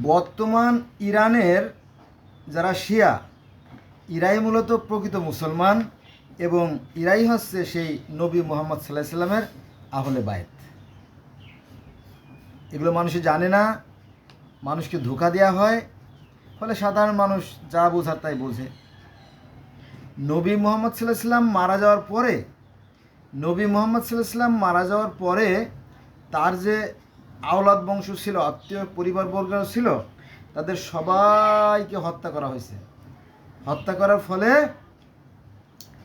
বর্তমান ইরানের যারা শিয়া, ইরাই মূলত প্রকৃত মুসলমান এবং ইরাই হচ্ছে সেই নবী মুহাম্মদ সাল্লাল্লাহু আলাইহি সাল্লামের আহলে বায়েত। এগুলো মানুষে জানে না, মানুষকে ধোঁকা দেওয়া হয়, ফলে সাধারণ মানুষ যা বোঝার তাই বোঝে। নবী মুহাম্মদ সাল্লাল্লাহু আলাইহি সাল্লাম মারা যাওয়ার পরে মারা যাওয়ার পরে তার যে আওলাদ বংশ ছিল, আত্মীয় পরিবারবর্গ ছিল, তাদের সবাইকে হত্যা করা হয়েছে। হত্যা করার ফলে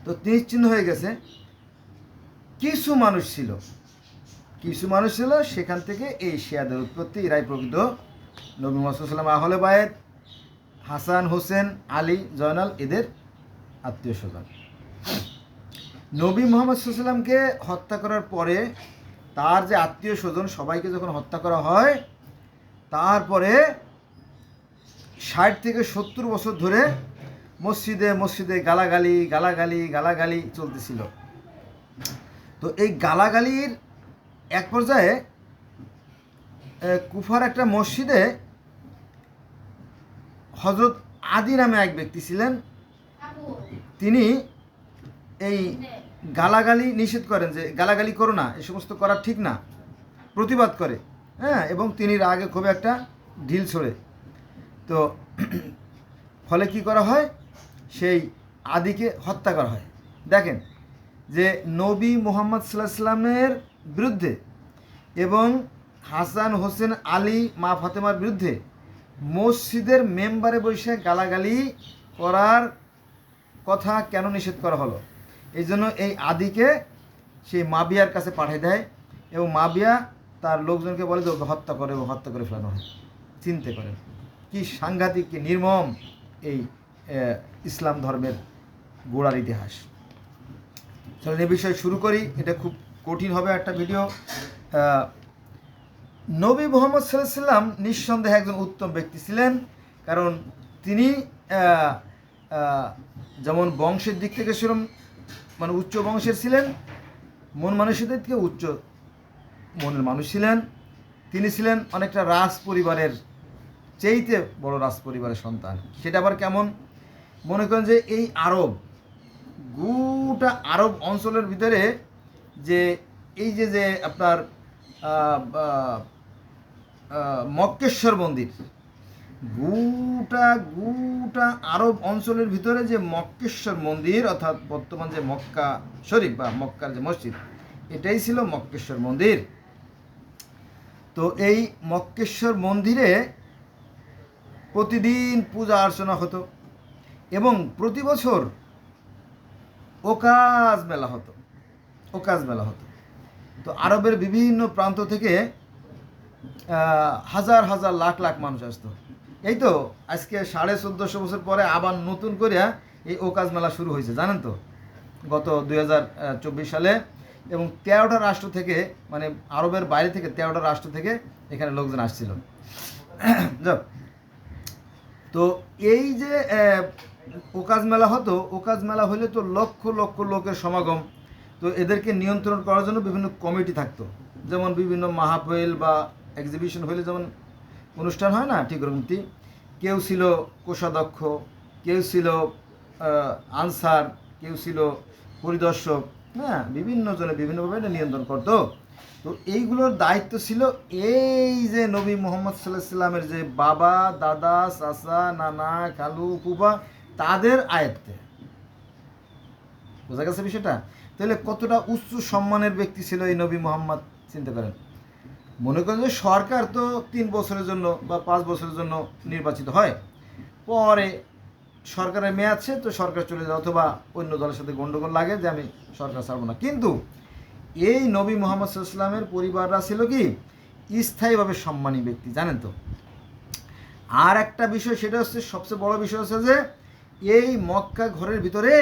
তো নিশ্চিহ্ন হয়ে গেছে। কিছু মানুষ ছিল সেখান থেকে এই শিয়াদের উৎপত্তি। এরাই প্রকৃত নবী মুহাম্মদ সাল্লাল্লাহু আলাইহি ওয়াসাল্লাম আহলে বায়েত, হাসান, হোসেন, আলী, জয়নাল এদের আত্মীয় স্বজন। নবী মুহাম্মদ সাল্লাল্লাহু আলাইহি ওয়াসাল্লামকে হত্যা করার পরে তার যে আত্মীয় স্বজন সবাইকে যখন হত্যা করা হয়, তারপরে 60 থেকে 70 বছর ধরে মসজিদে মসজিদে গালাগালি চলতেছিল। তো এই গালাগালির এক পর্যায়ে কুফার একটা মসজিদে হযরত আদি নামে এক ব্যক্তি ছিলেন। তিনি এই গালাগালি নিষেধ করেন যে গালাগালি করো না, এই সমস্ত করা ঠিক না, প্রতিবাদ করে। হ্যাঁ, এবং তিনি রাগে খুব একটা ঢিল ছোড়ে। তো ফলে কি করা হয়, সেই আদিকে হত্যা করা হয়। দেখেন যে নবী মুহাম্মদ সাল্লাল্লাহু আলাইহি সাল্লামের বিরুদ্ধে এবং হাসান, হোসেন, আলী, মা ফাতেমার বিরুদ্ধে মসজিদের মেম্বারে বসে গালাগালি করার কথা কেন নিষেধ করা হলো? এই জন্য এই আদিকে সেই মাবিয়ার কাছে পাঠিয়ে দেয় এবং মাবিয়া তার লোকজনকে বলে যে ওকে হত্যা করে ফেলানো হয়। চিনতে পারেন কি সাংঘাতিক, কি নির্মম এই ইসলাম ধর্মের গোড়ার ইতিহাস। চলুন এই বিষয়ে শুরু করি। এটা খুব কঠিন হবে একটা ভিডিও। নবী মুহাম্মদ সাল্লাল্লাহু আলাইহি সাল্লাম নিঃসন্দেহে একজন উত্তম ব্যক্তি ছিলেন, কারণ তিনি যেমন বংশের দিক থেকে ছিলেন, মানে উচ্চ বংশের ছিলেন, মন মানসিকতার থেকে উচ্চ মনের মানুষ ছিলেন। তিনি ছিলেন অনেকটা রাজ পরিবারের চেয়েতে বড় রাজ পরিবারের সন্তান। সেটা আবার কেমন? মনে করেন যে এই গোটা আরব অঞ্চলের ভিতরে যে এই যে আপনার মক্কেশ্বর মন্দির, গোটা আরব অঞ্চলের ভিতরে যে মক্কেশ্বর মন্দির, অর্থাৎ বর্তমান যে মক্কা শরীফ বা মক্কার যে মসজিদ, এটাই ছিল মক্কেশ্বর মন্দির। তো এই মক্কেশ্বর মন্দিরে প্রতিদিন পূজা অর্চনা হতো এবং প্রতি বছর ওকাজ মেলা হতো। তো আরবের বিভিন্ন প্রান্ত থেকে হাজার লাখ মানুষ আসতো। এই তো আজকে 1450 বছর পরে আবার নতুন করে এই ওকাজ মেলা শুরু হয়েছে, জানেন তো, গত 2024 সালে। এবং 13টা রাষ্ট্র থেকে, মানে আরবের বাইরে থেকে 13টা রাষ্ট্র থেকে এখানে লোকজন আসছিল। তো এই যে ওকাজ মেলা হতো, ওকাজ মেলা হলে তো লক্ষ লোকের সমাগম। তো এদেরকে নিয়ন্ত্রণ করার জন্য বিভিন্ন কমিটি থাকতো। যেমন বিভিন্ন মাহফিল বা এক্সিবিশন হলে যেমন অনুষ্ঠান হয় না, ঠিক ওরকমটি কেউ ছিল কোষাধ্যক্ষ, কেউ ছিল আনসার, কেউ ছিল পরিদর্শক। হ্যাঁ, বিভিন্ন জনে বিভিন্নভাবে এটা নিয়ন্ত্রণ করতো। তো এইগুলোর দায়িত্ব ছিল এই যে নবী মুহাম্মদ সাল্লাল্লাহু আলাইহি সাল্লামের যে বাবা, দাদা, চাচা, নানা, খালু, ফুফা, তাদের আয়ত্তে। বোঝা গেছে বিষয়টা? তাহলে কতটা উচ্চ সম্মানের ব্যক্তি ছিল এই নবী মুহাম্মদ, চিন্তা করেন। মনে করেন যে সরকার তো 3 বছরের জন্য বা 5 বছরের জন্য নির্বাচিত হয়, পরে সরকারের মেয়াদ আছে, তো সরকার চলে যায়, অথবা অন্য দলের সাথে গন্ডগোল লাগে যে আমি সরকার ছাড়বো না। কিন্তু এই নবী মুহাম্মদ সাল্লাল্লাহু আলাইহি সাল্লামের পরিবাররা ছিল কি স্থায়ীভাবে সম্মানী ব্যক্তি, জানেন তো। আর একটা বিষয়, সেটা হচ্ছে সবচেয়ে বড় বিষয় হচ্ছে যে এই মক্কা ঘরের ভিতরে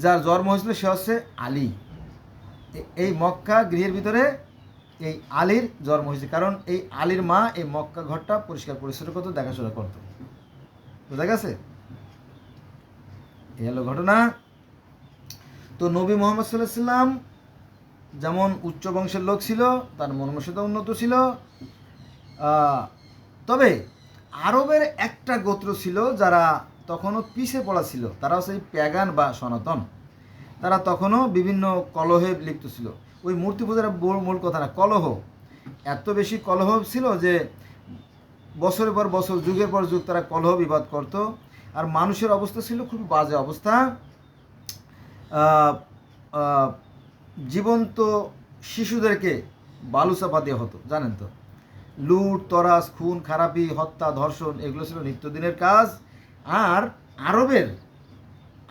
যার জন্ম হয়েছিল সে হচ্ছে আলী। এই মক্কা গৃহের ভিতরে এই আলীর জন্ম হয়েছে, কারণ এই আলীর মা এই মক্কা ঘরটা পরিষ্কার পরিচ্ছন্ন করতো, দেখাশোনা করতো। বোঝা গেছে? এই হলো ঘটনা। তো নবী মুহাম্মদ সাল্লাল্লাহু আলাইহি সাল্লাম যেমন উচ্চ বংশের লোক ছিল, তার মনমানসিকতা উন্নত ছিল, তবে আরবের একটা গোত্র ছিল যারা তখনও পিছিয়ে পড়া ছিল, তারা হচ্ছে প্যাগান বা সনাতন। তারা তখনও বিভিন্ন কলহে লিপ্ত ছিল। ওই মূর্তি পূজার মূল কথা না, কলহ, এত বেশি কলহ ছিল যে বছরের পর বছর, যুগের পর যুগ তারা কলহ বিবাদ করত। আর মানুষের অবস্থা ছিল খুবই বাজে অবস্থা। জীবন্ত শিশুদেরকে বালুচাপা দেওয়া হতো, জানেন তো। লুট, তরাস, খুন, খারাপি, হত্যা, ধর্ষণ এগুলো ছিল নিত্যদিনের কাজ। আর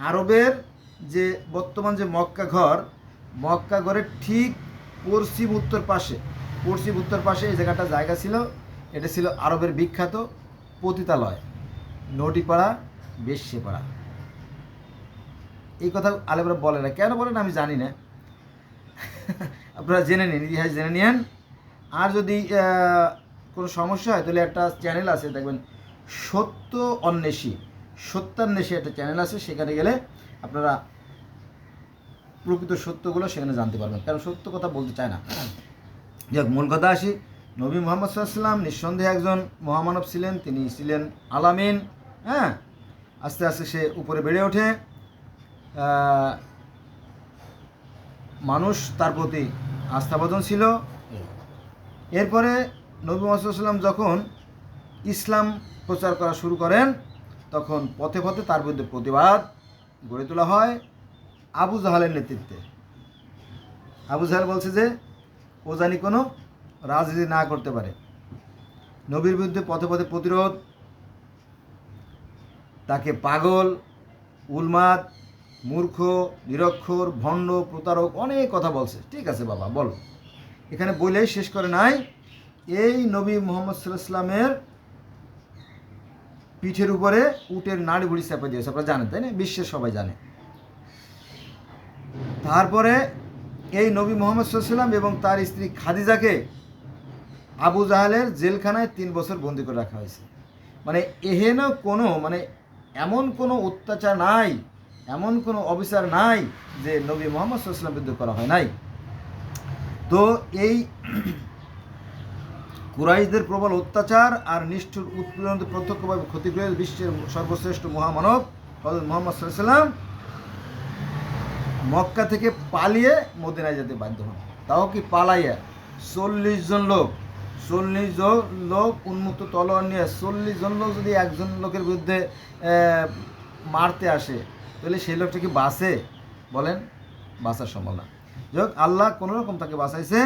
আরবের যে বর্তমান যে মক্কা ঘরের ঠিক পশ্চিম উত্তর পাশে এই জায়গা ছিল। এটা ছিল আরবের বিখ্যাত পতিতালয়, নটিপাড়া, বেশ্যেপাড়া। এই কথা আলেমরা বলে না, কেন বলে না আমি জানি না। আপনারা জেনে নিন, ইতিহাস জেনে নিন। আর যদি কোনো সমস্যা হয় তাহলে একটা চ্যানেল আছে, দেখবেন সত্যান্বেষী একটা চ্যানেল আছে, সেখানে গেলে আপনারা প্রকৃত সত্যগুলো সেখানে জানতে পারবেন, কারণ সত্য কথা বলতে চায় না। যাক, মূল কথা আসি। নবী মুহাম্মদ সাল্লাল্লাহু আলাইহি ওয়াসাল্লাম নিঃসন্দেহে একজন মহামানব ছিলেন। তিনি ছিলেন আলামিন। হ্যাঁ, আস্তে আস্তে সে উপরে বেড়ে ওঠে। মানুষ তার প্রতি আস্থাভাজন ছিল। এরপরে নবী মুহাম্মদ সাল্লাল্লাহু আলাইহি ওয়াসাল্লাম যখন ইসলাম প্রচার করা শুরু করেন, তখন পথে পথে তার বিরুদ্ধে প্রতিবাদ গড়ে তোলা হয় আবু জাহালের নেতৃত্বে। আবু জাহাল বলছে যে ও জানি কোনো রাজনীতি না করতে পারে। নবীর বিরুদ্ধে পথে পথে প্রতিরোধ, তাকে পাগল, উন্মাদ, মূর্খ, নিরক্ষর, ভণ্ড, প্রতারক অনেক কথা বলছে। ঠিক আছে বাবা, বলো। এখানে বলেই শেষ করে নাই। এই নবী মুহাম্মদ সাল্লাল্লাহু আলাইহি ওয়াসাল্লামের পিঠের উপরে উটের নাড়ি ভুড়ি চাপা দিয়েছে, আপনারা জানেন তাই না? বিশ্বের সবাই জানে। তারপরে এই নবী মুহাম্মদ সাল্লাল্লাহু আলাইহি ওয়াসাল্লাম এবং তার স্ত্রী খাদিজাকে আবু জাহালের জেলখানায় 3 বছর বন্দি করে রাখা হয়েছে। মানে এহেন কোনো এমন কোনো অত্যাচার নাই, এমন কোনো অবিচার নাই যে নবী মুহাম্মদ সাল্লাল্লাহু আলাইহি ওয়াসাল্লাম বিরুদ্ধে করা হয় নাই। তো এই কুরাইশদের প্রবল অত্যাচার আর নিষ্ঠুর উৎপীড়ন প্রত্যক্ষভাবে ক্ষতি করে বিশ্বের সর্বশ্রেষ্ঠ মহামানব হযরত মুহাম্মদ সাল্লাল্লাহু আলাইহি ওয়াসাল্লাম মক্কা থেকে পালিয়ে মদিনায় যেতে বাধ্য হন। তাও কি পালাইয়া? 40 জন লোক উন্মুক্ত তলোয়ার নিয়ে, 40 জন লোক যদি একজন লোকের বিরুদ্ধে মারতে আসে, তাহলে সেই লোকটা কি বাঁচে? বলেন, বাঁচার সম্ভব না। যাই হোক, আল্লাহ কোনোরকম তাকে বাঁচাইছে।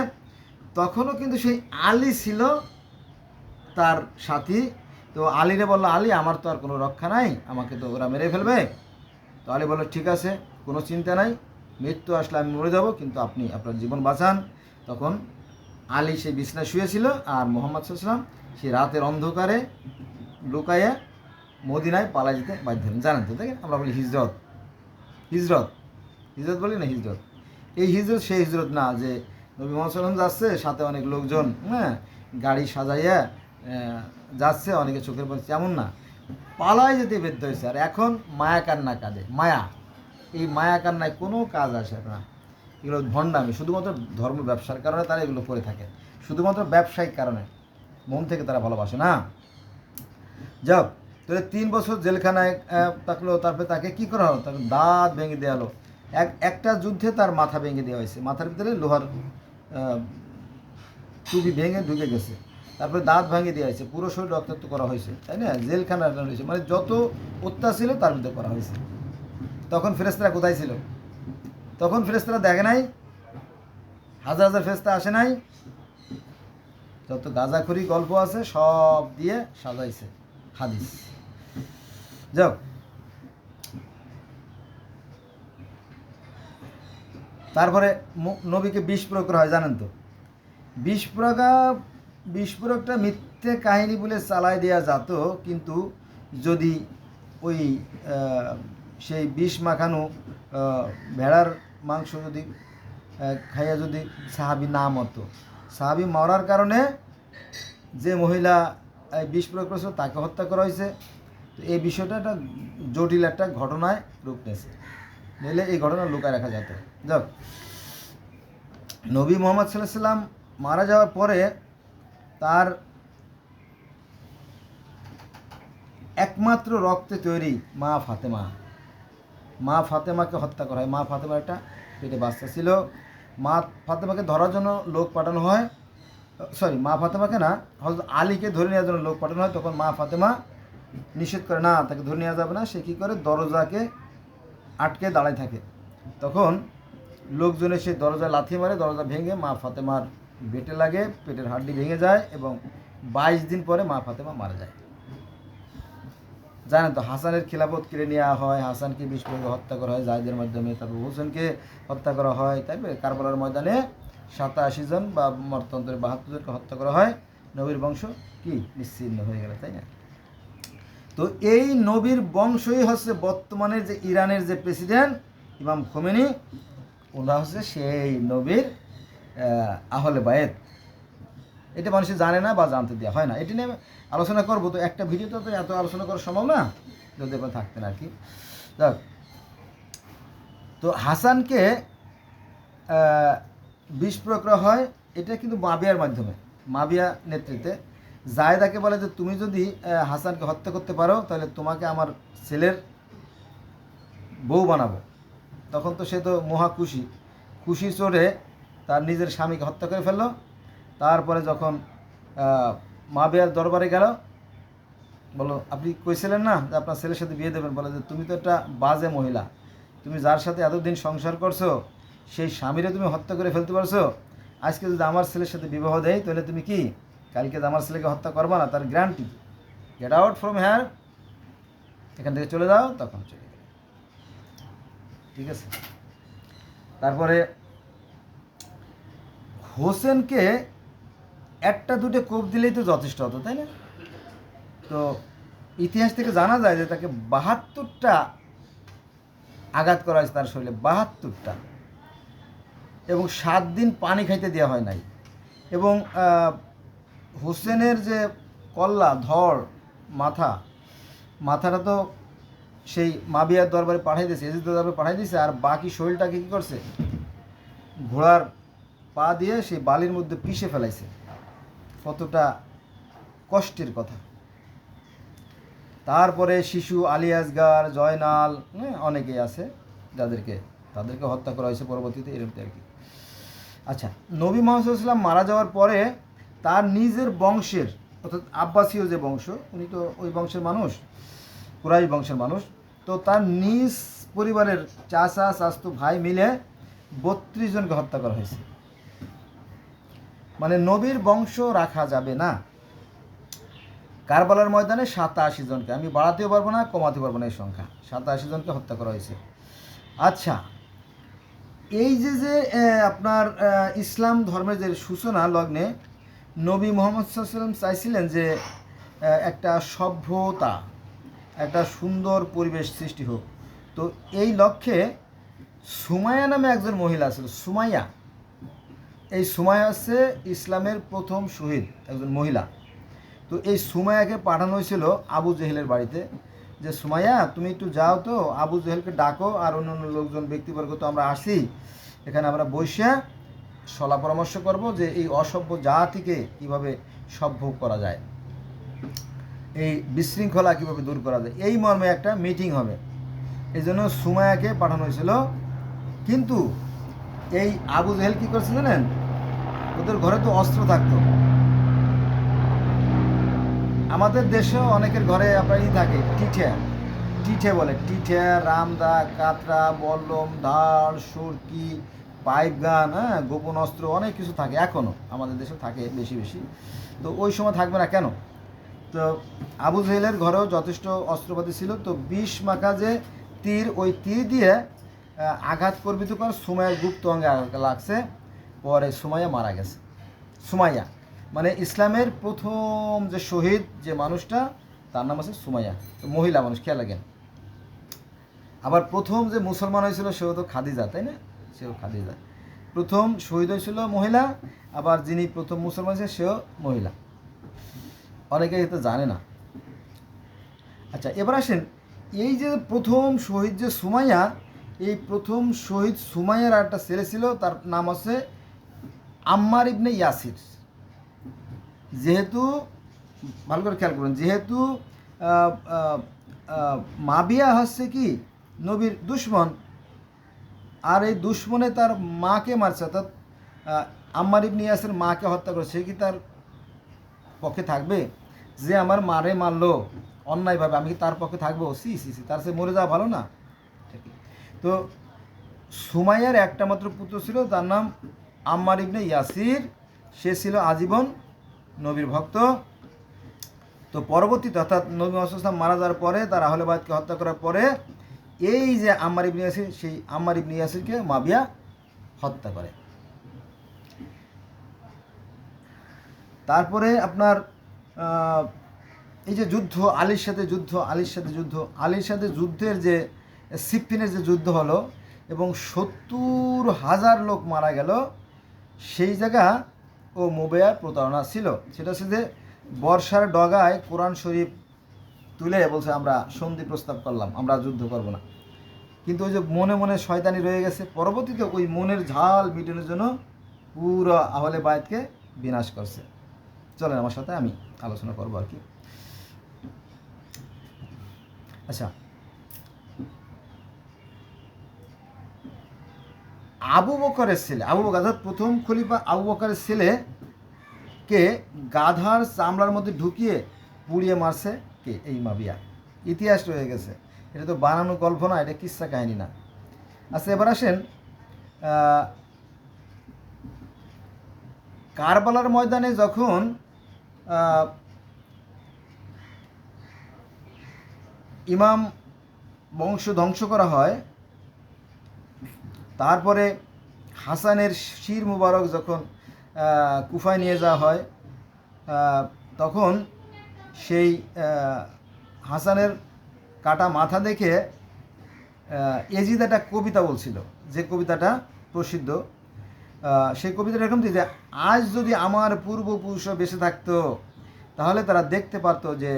তখনও কিন্তু সেই আলী ছিল তার সাথী। তো আলীরে বললো, আলী আমার তো আর কোনো রক্ষা নাই, আমাকে তো ওরা মেরে ফেলবে। তো আলী বলল, ঠিক আছে, কোনো চিন্তা নাই, মৃত্যু আসলে আমি মরে যাব, কিন্তু আপনি আপনার জীবন বাঁচান। তখন আলী সেই বিছনায় শুয়েছিল, আর মুহাম্মদ সাল্লাল্লাহু আলাইহি ওয়াসাল্লাম সেই রাতের অন্ধকারে লুকাইয়া মদিনায় পালাই যেতে বাধ্য হলেন। জানেন তো, দেখেন আমরা বলি হিজরত বলি না, হিজরত। এই হিজরত সেই হিজরত না যে নবী মুহাম্মদ সাল্লাল্লাহু আলাইহি ওয়াসাল্লাম যাচ্ছে, সাথে অনেক লোকজন, গাড়ি সাজাইয়া যাচ্ছে, অনেকে চোখের পর, তেমন না, পালাই যেতে বাধ্য হয়েছে। আর এখন মায়া কান্না কাঁদে। এই মায়া কান্নায় কোনো কাজ আসে না। এগুলো ভণ্ডামি, শুধুমাত্র ধর্ম ব্যবসার কারণে তারা এগুলো করে থাকে, শুধুমাত্র ব্যবসায়িক কারণে, মন থেকে তারা ভালোবাসে না। যাক, তাহলে 3 বছর জেলখানায় থাকলো। তারপরে তাকে কি করা হলো? তাকে দাঁত ভেঙে দেওয়া হলো। একটা যুদ্ধে তার মাথা ভেঙে দেওয়া হয়েছে, মাথার ভিতরে লোহার টুপি ভেঙে ঢুকে গেছে। তারপরে দাঁত ভেঙে দেওয়া হয়েছে, পুরো শরীর রক্তাক্ত করা হয়েছে, তাই না? জেলখানা হয়েছে, মানে যত অত্যাচার ছিল তার ভিতরে করা হয়েছে। তখন ফেরেশতারা কোথায় ছিল? তখন ফেরেশতারা দেখে নাই, হাজার হাজার ফেরেশতা আসে নাই। যত গাঁজাখুরি গল্প আছে সব দিয়ে সাজাইছে হাদিস। যাক, তারপরে নবীকে বিষ প্রয়োগ করা হয়, জানেন তো। বিষ প্রয়োগটা মিথ্যে কাহিনী বলে চালাই দেওয়া যেত, কিন্তু যদি ওই সেই বিষ মাখানো ভেড়ার মাংস যদি খাইয়া যদি সাহাবী না মরতো, সাহাবী মরার কারণে যে মহিলা বিষ প্রয়োগ করেছিল তাকে হত্যা করা হয়েছে। তো এই বিষয়টা একটা জটিল একটা ঘটনায় রূপ নিয়েছে, নইলে এই ঘটনা লুকায় রাখা যেত। যাক, নবী মুহাম্মদ সাল্লাল্লাহু আলাইহি ওয়াসাল্লাম মারা যাওয়ার পরে তার একমাত্র রক্তে তৈরি মা ফাতেমা, মা ফাতেমাকে হত্যা করা হয়। মা ফাতেমার একটা পেটে বাচ্চা ছিল, মা ফাতেমাকে ধরার জন্য লোক পাঠানো হয়, সরি মা ফাতেমাকে না, হযরত আলীকে ধরে নেওয়ার জন্য লোক পাঠানো হয়। তখন মা ফাতেমা নিষেধ করে, না তাকে ধরে নেওয়া যাবে না। সে কী করে, দরজাকে আটকে দাঁড়ায় থাকে। তখন লোকজনে সেই দরজা লাথি মারে, দরজা ভেঙে মা ফাতেমার পেটে লাগে, পেটের হাড্ডি ভেঙে যায় এবং 22 দিন পরে মা ফাতেমা মারা যায়। জানেন তো, হাসানের খিলাফত কেড়ে নেওয়া হয়, হাসানকে বিষ প্রয়োগে হত্যা করা হয় জাহিদের মাধ্যমে, তারপর হোসেনকে হত্যা করা হয়, তারপরে কারবালার ময়দানে 87 জন বা মরতন্তরে 72 জনকে হত্যা করা হয়। নবীর বংশ কি বিচ্ছিন্ন হয়ে গেল, তাই না? তো এই নবীর বংশই হচ্ছে বর্তমানে যে ইরানের যে প্রেসিডেন্ট ইমাম খোমেনি, ওরা হচ্ছে সেই নবীর আহলে বায়েত। এটা মানুষ জানে না বা জানতে দেওয়া হয় না। এটি নিয়ে আলোচনা করবো, তো একটা ভিডিওতে তো এত আলোচনা করা সম্ভব না, যদি এখন থাকতেন আর কি। যাক, তো হাসানকে বিষ প্রয়োগ করা হয়, এটা কিন্তু মাবিয়ার মাধ্যমে, মাবিয়া নেতৃত্বে। জায়েদাকে বলে যে তুমি যদি হাসানকে হত্যা করতে পারো তাহলে তোমাকে আমার ছেলের বউ বানাবো। তখন তো সে তো মহা খুশি চড়ে তার নিজের স্বামীকে হত্যা করে ফেললো। তারপরে যখন মাবিয়ার দরবারে গেল, বলো আপনি কইছিলেন না যে আপনার ছেলের সাথে বিয়ে দেবেন, বলে যে তুমি তো একটা বাজে মহিলা, তুমি যার সাথে এতদিন সংসার করছো সেই স্বামীরে তুমি হত্যা করে ফেলতে পারছো। আজকে যদি আমার ছেলের সাথে বিবাহ দেয় তাহলে তুমি কি কালকে আমার ছেলেকে হত্যা করবা না? তার guarantee, get out from here, এখান থেকে চলে যাও। তখন চলে গেল, ঠিক আছে। তারপরে হোসেনকে একটা দুটো কোপ দিলেই তো যথেষ্ট হতো, তাই না? তো ইতিহাস থেকে জানা যায় যে তাকে 72টা আঘাত করা হয়েছে তার শরীরে, 72টা, এবং 7 দিন পানি খাইতে দেওয়া হয় নাই। এবং হোসেনের যে কল্লা, ধর, মাথাটা তো সেই মাবিয়ার দরবারে পাঠাই দিয়েছে, এজিদের দরবারে পাঠাই দিয়েছে, আর বাকি শরীরটাকে কী করছে, ঘোড়ার পা দিয়ে সেই বালির মধ্যে পিষে ফেলাইছে। কতটা কষ্টের কথা। তারপরে শিশু আলী আসগার, জয়নাল, অনেকেই আছে তাদেরকে হত্যা করা হয়েছে পরবর্তীতে, এরকম আর কি। আচ্ছা, নবী মুহাম্মদ সাল্লাল্লাহু আলাইহি ওয়াসাল্লাম মারা যাওয়ার পরে তার নিজের বংশের, অর্থাৎ আব্বাসীয় যে বংশ, উনি তো ওই বংশের মানুষ, কুরাইশ বংশের মানুষ, তো তার নিজ পরিবারের চাচা চাচতো ভাই মিলে 32 জনকে হত্যা করা হয়েছে। মানে নবীর বংশ রাখা যাবে না। কারবালার ময়দানে 87 জনকে, আমি বাড়াতেও পারবো না কমাতে পারবো না এই সংখ্যা, 87 জনকে হত্যা করা হয়েছে। আচ্ছা, এই যে আপনার ইসলাম ধর্মের যে সূচনা লগ্নে নবী মুহাম্মদ সাল্লাল্লাহু আলাইহি ওয়াসাল্লাম চাইছিলেন যে একটা সভ্যতা, একটা সুন্দর পরিবেশ সৃষ্টি হোক। তো এই লক্ষ্যে সুমাইয়া নামে একজন মহিলা ছিল, সুমাইয়া। এই সুমাইয়া হচ্ছে ইসলামের প্রথম শহীদ একজন মহিলা। তো এই সুমাইয়াকে পাঠানো হয়েছিল আবু জেহেলের বাড়িতে, যে সুমাইয়া তুমি একটু যাও তো, আবু জেহেলকে ডাকো আর অন্য লোকজন ব্যক্তিবর্গ তো আমরা আসি, এখানে আমরা বসে সলা পরামর্শ করব যে এই অসভ্য জাতিকে কীভাবে সভ্য করা যায়, এই বিশৃঙ্খলা কীভাবে দূর করা যায়, এই মর্মে একটা মিটিং হবে। এই জন্য সুমাইয়াকে পাঠানো হয়েছিল। কিন্তু এই আবু জেহেল কী করছে জানেন, ওদের ঘরে তো অস্ত্র থাকতো। আমাদের দেশেও অনেকের ঘরে আপনার থাকে টিঠে বলে, টিঠে, রামদা, কাতরা, বল্লম, ধার, সুরকি, পাইপ গান, গোপন অস্ত্র, অনেক কিছু থাকে, এখনও আমাদের দেশে থাকে বেশি। তো ওই সময় থাকবে না কেন? তো আবু জেহেলের ঘরেও যথেষ্ট অস্ত্রপাতি ছিল। তো 20 মাকা যে তীর, ওই তীর দিয়ে আঘাত করবি তো সুমাইয়ার গুপ্ত অঙ্গে লাগছে, পরে সুমাইয়া মারা গেছে। সুমাইয়া মানে ইসলামের প্রথম যে শহীদ যে মানুষটা, তার নাম আছে সুমাইয়া, মহিলা মানুষ, খেয়াল রাখেন। আবার প্রথম যে মুসলমান হয়েছিল সেও তো খাদিজা, তাই না? সেও খাদিজা, প্রথম শহীদ হয়েছিল মহিলা। আবার যিনি প্রথম মুসলমান হয়েছে সেও মহিলা, অনেকে এটা জানে না। আচ্ছা, এবার আসেন, এই যে প্রথম শহীদ যে সুমাইয়া, এই প্রথম শহীদ সুমাইয়ার একটা ছেলে ছিল, তার নাম আছে আম্মার ইবনে ইয়াসির। যেহেতু ভালো করে খেয়াল করুন, যেহেতু আহ, আহ, আহ, মাবিয়া হচ্ছে কি নবীর দুশ্মন, আর এই দুশ্মনে তার মাকে মারছে, অর্থাৎ আম্মার ইবনে ইয়াসের মাকে হত্যা করেছে। সে কি তার পক্ষে থাকবে? যে আমার মারে মারলো অন্যায়ভাবে, আমি কি তার পক্ষে থাকবো? সি সি সি, তার সে মরে যাওয়া ভালো না? তো সুমাইয়ার একটা মাত্র পুত্র ছিল, তার নাম আম্মার ইবনে ইয়াসির। সে ছিল আজীবন নবীর ভক্ত। তো পরবর্তীতে অর্থাৎ নবী মুহাম্মদ সাল্লাল্লাহু আলাইহি ওয়াসাল্লাম মারা যাওয়ার পরে, তার আহলে বাইতকে হত্যা করার পরে এই যে আম্মার ইবনে ইয়াসির, সেই আম্মার ইবনে ইয়াসিরকে মাবিয়া হত্যা করে। তারপরে আপনার এই যে যুদ্ধ, আলীর সাথে যুদ্ধ, আলীর সাথে যুদ্ধের যে সিফিনের যে যুদ্ধ হলো এবং 70,000 লোক মারা গেল, সেই জায়গা ও মুবাইয়ার প্রতারণা ছিল। সেটা হচ্ছে যে বর্ষার ডগায় কোরআন শরীফ তুলে বলছে আমরা সন্ধি প্রস্তাব করলাম, আমরা যুদ্ধ করব না। কিন্তু ওই যে মনে মনে শয়তানি রয়ে গেছে, পরবর্তীতে ওই মনের ঝাল মিটানোর জন্য পুরো আহলে বায়তকে বিনাশ করছে। চলেন আমার সাথে আমি আলোচনা করবো আর কি। আচ্ছা, আবু বকরের ছেলে, আবু বকর অর্থাৎ প্রথম খলিফা আবু বকরের ছেলেকে গাধার চামড়ার মধ্যে ঢুকিয়ে পুড়িয়ে মারছে কে? এই মাবিয়া। ইতিহাস রয়ে গেছে, এটা তো বানানো গল্প না, এটা কিস্সা কাহিনী না। আচ্ছা, এবার আসেন কারবালার ময়দানে যখন ইমাম বংশ ধ্বংস করা হয়, তারপরে হাসানের শির মুবারক যখন কুফায় নিয়ে যাওয়া হয়, তখন সেই হাসানের কাটা মাথা দেখে এজিদ একটা কবিতা বলছিল, যে কবিতাটা প্রসিদ্ধ। সেই কবিতাটা এরকম যে আজ যদি আমার পূর্বপুরুষ বেঁচে থাকতো, তাহলে তারা দেখতে পারতো যে